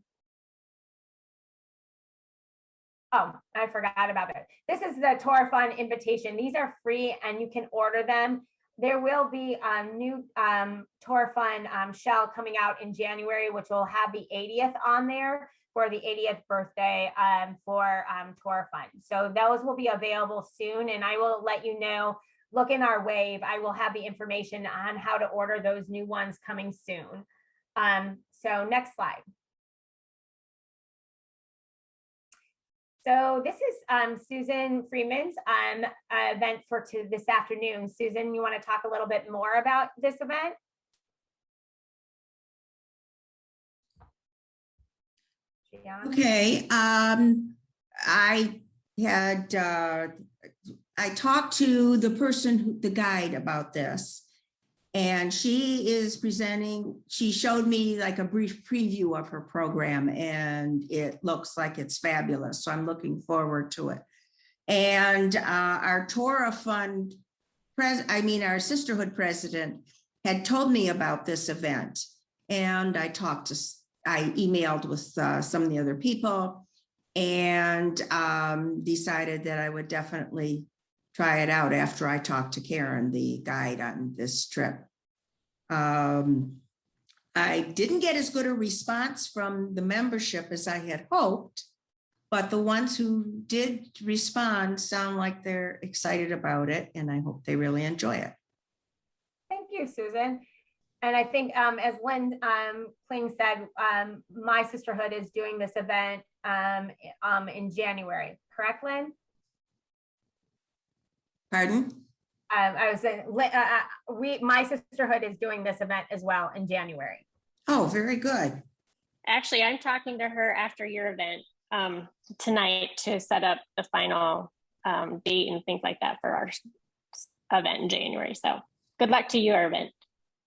Oh, I forgot about it. This is the Torah Fund invitation. These are free and you can order them. There will be a new Torah Fund shell coming out in January, which will have the 80th on there for the 80th birthday for Torah Fund. So those will be available soon and I will let you know, look in our wave. I will have the information on how to order those new ones coming soon. So next slide. So this is Susan Freeman's event for this afternoon. Susan, you want to talk a little bit more about this event? Okay, I talked to the person, the guide about this, and she is presenting, she showed me like a brief preview of her program and it looks like it's fabulous. So I'm looking forward to it. And our Torah Fund, our sisterhood president had told me about this event. And I emailed with some of the other people and decided that I would definitely try it out after I talked to Karen, the guide on this trip. I didn't get as good a response from the membership as I had hoped, but the ones who did respond sound like they're excited about it, and I hope they really enjoy it. Thank you, Susan. And I think, as Lynn Kling said, my sisterhood is doing this event in January. Correct, Lynn? Pardon? I was saying, my sisterhood is doing this event as well in January. Oh, very good. Actually, I'm talking to her after your event tonight to set up the final date and things like that for our event in January. So good luck to your event.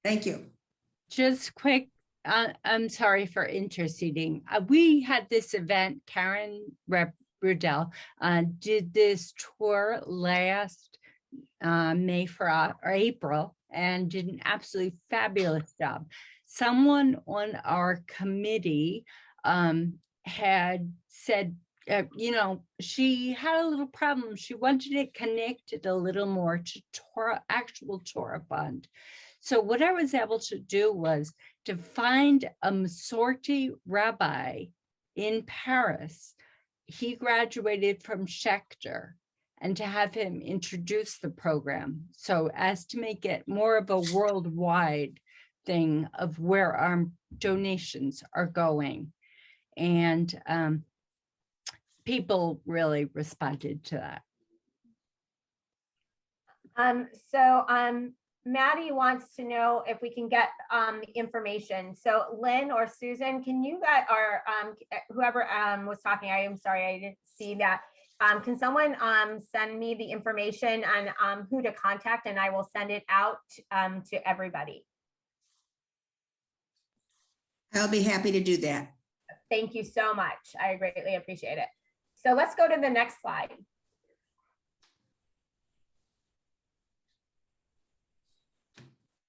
Thank you. Just quick, I'm sorry for interceding. We had this event, Karen Rudell did this tour last May or April and did an absolutely fabulous job. Someone on our committee had said, she had a little problem. She wanted it connected a little more to Torah, actual Torah fund. So what I was able to do was to find a Masorti rabbi in Paris. He graduated from Schechter, and to have him introduce the program, so as to make it more of a worldwide thing of where our donations are going. And people really responded to that. Maddie wants to know if we can get the information. So Lynn or Susan, can you get, or whoever was talking, I am sorry, I didn't see that. Can someone send me the information on who to contact, and I will send it out to everybody. I'll be happy to do that. Thank you so much. I greatly appreciate it. So let's go to the next slide.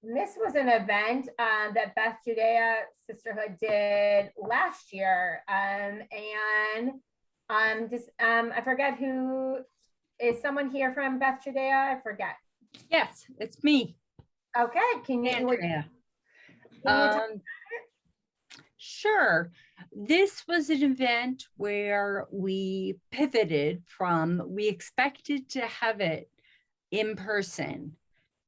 This was an event that Beth Judea Sisterhood did last year. I forget who, is someone here from Beth Judea? I forget. Yes, it's me. Okay, can you, Andrea. can you Sure. This was an event where we pivoted from, we expected to have it in person,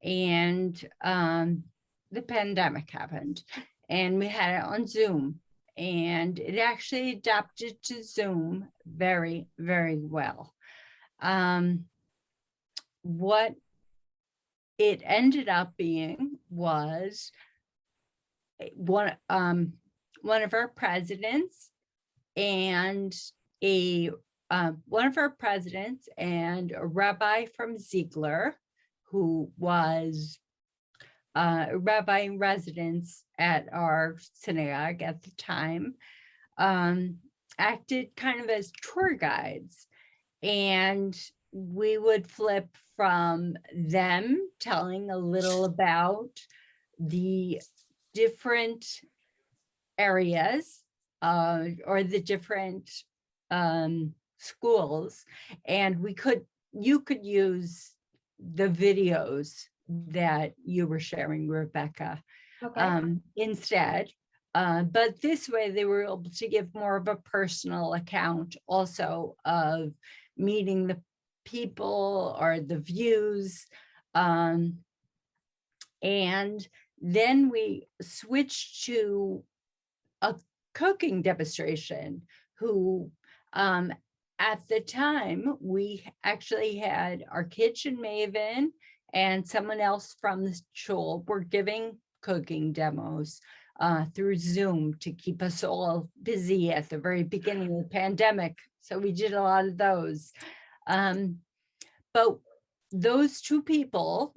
and the pandemic happened and we had it on Zoom, and it actually adapted to Zoom very, very well. What it ended up being was one of our presidents and a rabbi from Ziegler, who was a rabbi in residence at our synagogue at the time, acted kind of as tour guides. And we would flip from them telling a little about the different areas or the different schools, and you could use the videos that you were sharing, Rebecca, instead. But this way they were able to give more of a personal account also of meeting the people or the views. And then we switched to a cooking demonstration who, at the time, we actually had our kitchen maven and someone else from the shul were giving cooking demos through Zoom to keep us all busy at the very beginning of the pandemic. So we did a lot of those. But those two people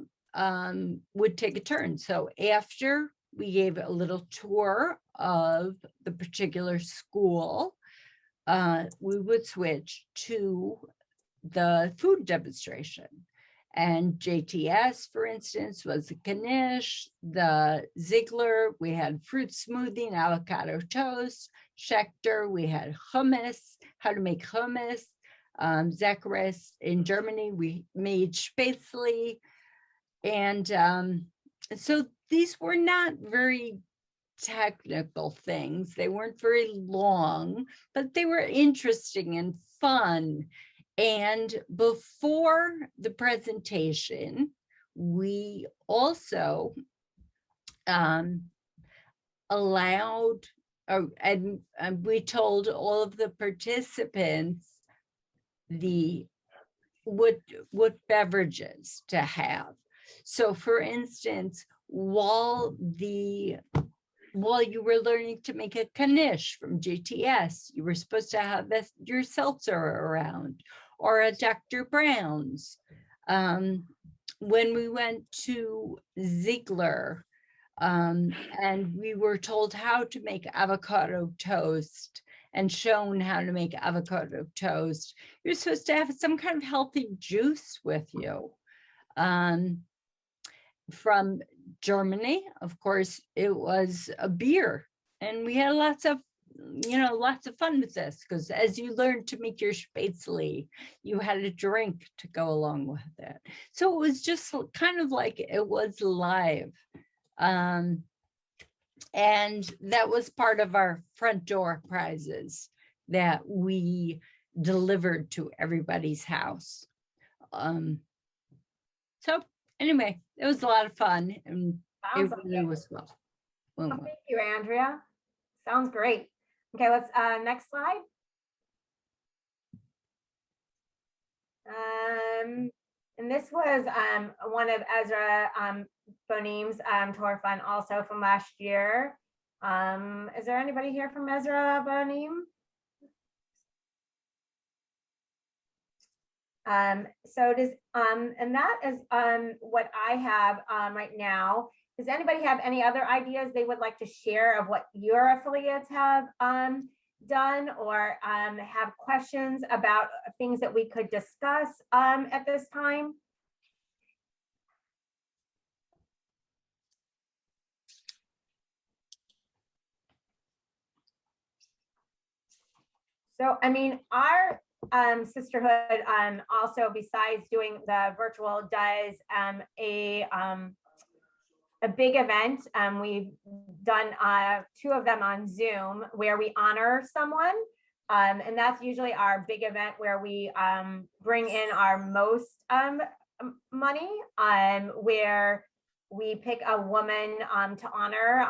would take a turn. So after we gave a little tour of the particular school, we would switch to the food demonstration. And JTS, for instance, was the Knish, the Ziegler, we had fruit smoothie and avocado toast. Schechter, we had hummus, how to make hummus. Zacharias in Germany, we made spätzle. And so these were not very technical things. They weren't very long, but they were interesting and fun. And before the presentation, we also allowed, and we told all of the participants what beverages to have. So for instance, while you were learning to make a knish from GTS, you were supposed to have your seltzer around, or a Dr. Brown's. When we went to Ziegler, and we were told how to make avocado toast and shown how to make avocado toast, you're supposed to have some kind of healthy juice with you. From Germany, of course, it was a beer, and we had lots of fun with this, because as you learned to make your spätzle, you had a drink to go along with it. So it was just kind of like it was live. And that was part of our front door prizes that we delivered to everybody's house. So anyway, it was a lot of fun, and it really was well. Well, thank you, Andrea. Sounds great. Okay, let's next slide. And this was one of Ezra Bonim's Torah Fund also from last year. Is there anybody here from Ezra Bonim? So does and that is what I have right now. Does anybody have any other ideas they would like to share of what your affiliates have done, or have questions about things that we could discuss at this time? So, I mean, our sisterhood also, besides doing the virtual, does a big event. We've done 2 of them on Zoom where we honor someone. And that's usually our big event where we bring in our most money, where we pick a woman to honor.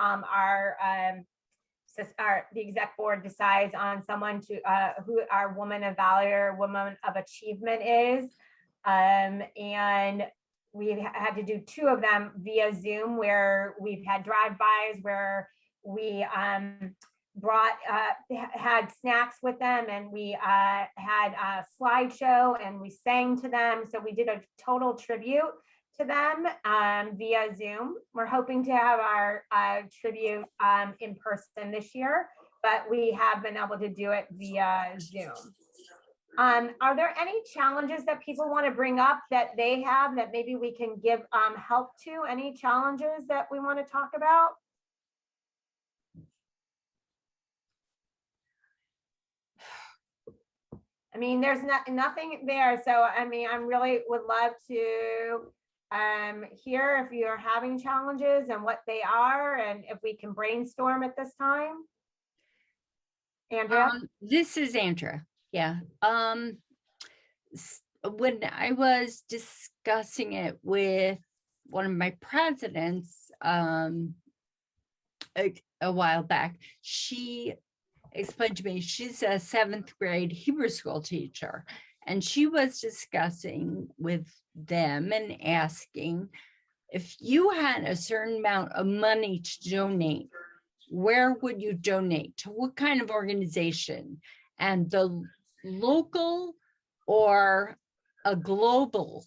The exec board decides on someone to who our woman of valor, woman of achievement is. And we had to do 2 of them via Zoom, where we've had drive-bys where we had snacks with them, and we had a slideshow, and we sang to them. So we did a total tribute to them via Zoom. We're hoping to have our tribute in person this year, but we have been able to do it via Zoom. Are there any challenges that people want to bring up that they have that maybe we can give help to? Any challenges that we want to talk about? I mean, there's nothing there. So, I mean, I really would love to hear if you're having challenges and what they are, and if we can brainstorm at this time. Andrea? This is Andrea. Yeah. When I was discussing it with one of my presidents a while back, she explained to me, she's a 7th grade Hebrew school teacher, and she was discussing with them and asking, if you had a certain amount of money to donate, where would you donate to? What kind of organization? And the local or a global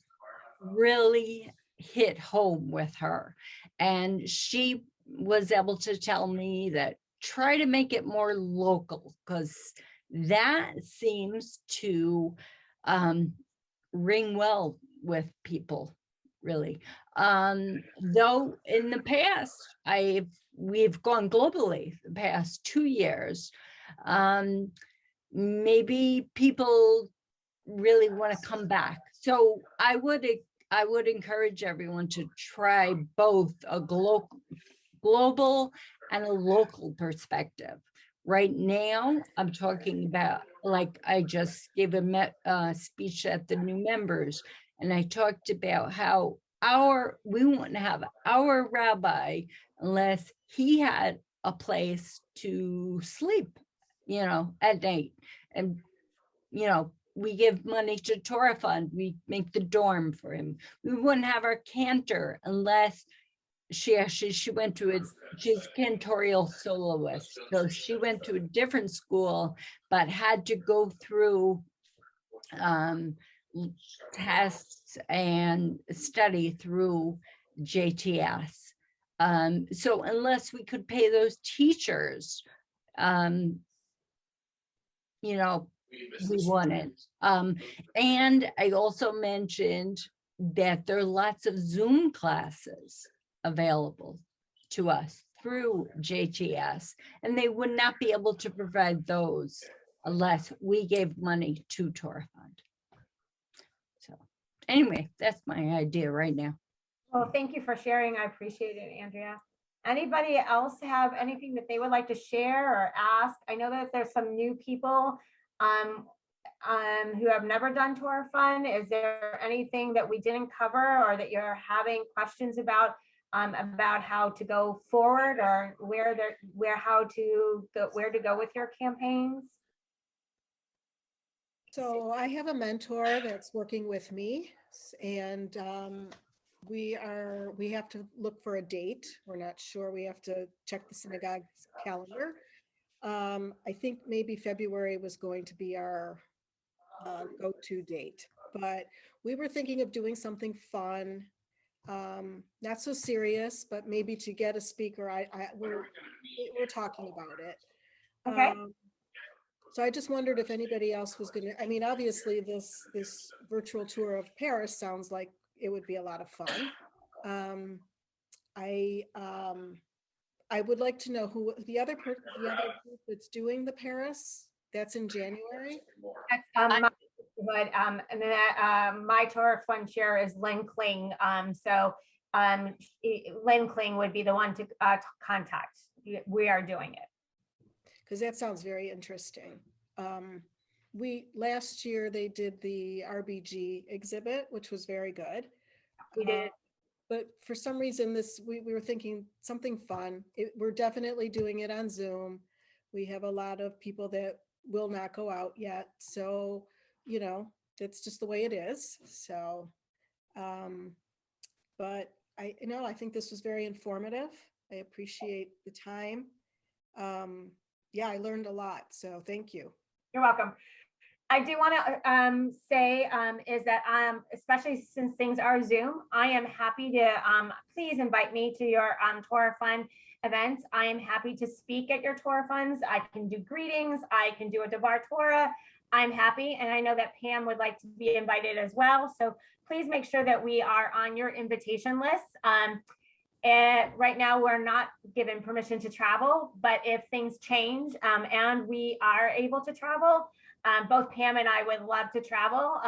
really hit home with her. And she was able to tell me that try to make it more local, because that seems to ring well with people, really. Though in the past, we've gone globally the past 2 years. Maybe people really want to come back. So I would encourage everyone to try both a global and a local perspective. Right now, I'm talking about, like, I just gave a speech at the new members, and I talked about how we wouldn't have our rabbi unless he had a place to sleep, at night. And, we give money to Torah Fund. We make the dorm for him. We wouldn't have our cantor unless she went to she's cantorial soloist. So she went to a different school, but had to go through tests and study through JTS. So unless we could pay those teachers, we wouldn't. And I also mentioned that there are lots of Zoom classes available to us through JTS, and they would not be able to provide those unless we gave money to Torah Fund. So anyway, that's my idea right now. Well, thank you for sharing. I appreciate it, Andrea. Anybody else have anything that they would like to share or ask? I know that there's some new people who have never done Torah Fund. Is there anything that we didn't cover or that you're having questions about how to go forward, or where to go with your campaigns? So I have a mentor that's working with me, and we have to look for a date. We're not sure. We have to check the synagogue's calendar. I think maybe February was going to be our go-to date, but we were thinking of doing something fun, not so serious, but maybe to get a speaker. We're talking about it. Okay. So I just wondered if anybody else was going to, I mean, obviously this virtual tour of Paris sounds like it would be a lot of fun. I would like to know who the other group that's doing the Paris. That's in January. That's and then my Torah Fund chair is Lynn Kling. So Lynn Kling would be the one to contact. We are doing it. Because that sounds very interesting. Last year they did the RBG exhibit, which was very good. But for some reason we were thinking something fun. We're definitely doing it on Zoom. We have a lot of people that will not go out yet. So, that's just the way it is. So, but I think this was very informative. I appreciate the time. Yeah, I learned a lot. So thank you. You're welcome. I do want to say is that especially since things are Zoom, I am happy to please invite me to your Torah Fund events. I am happy to speak at your Torah Funds. I can do greetings. I can do a Devar Torah. I'm happy, and I know that Pam would like to be invited as well. So please make sure that we are on your invitation list. And right now we're not given permission to travel, but if things change and we are able to travel, both Pam and I would love to travel.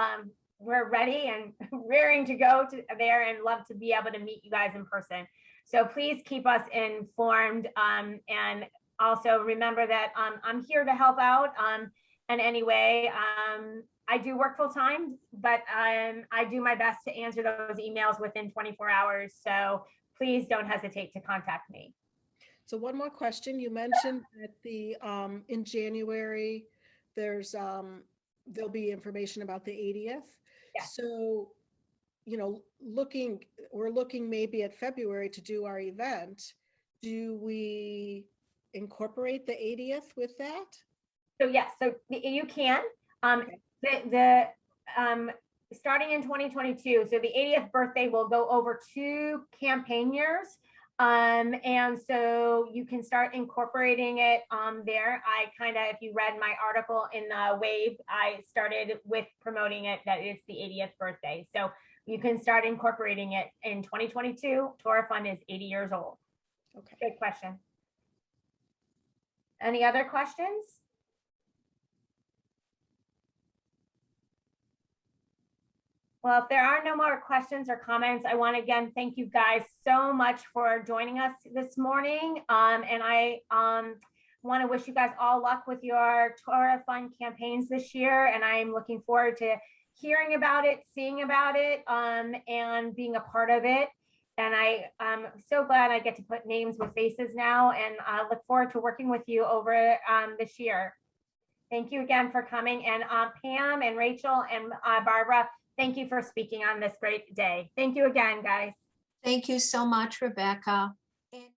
We're ready and raring to go there and love to be able to meet you guys in person. So please keep us informed, and also remember that I'm here to help out in any way. I do work full time, but I do my best to answer those emails within 24 hours. So please don't hesitate to contact me. So one more question. You mentioned that in January, there's there'll be information about the 80th. Yes. So, we're looking maybe at February to do our event. Do we incorporate the 80th with that? So yes, so you can. Starting in 2022, so the 80th birthday will go over 2 campaign years. And so you can start incorporating it there. If you read my article in the Wave, I started with promoting it that it's the 80th birthday. So you can start incorporating it in 2022. Torah Fund is 80 years old. Okay. Good question. Any other questions? Well, if there are no more questions or comments, I want to again thank you guys so much for joining us this morning. And I want to wish you guys all luck with your Torah Fund campaigns this year. And I'm looking forward to hearing about it, seeing about it, and being a part of it. And I'm so glad I get to put names with faces now, and I look forward to working with you over this year. Thank you again for coming. And Pam and Rachel and Barbara, thank you for speaking on this great day. Thank you again, guys. Thank you so much, Rebecca.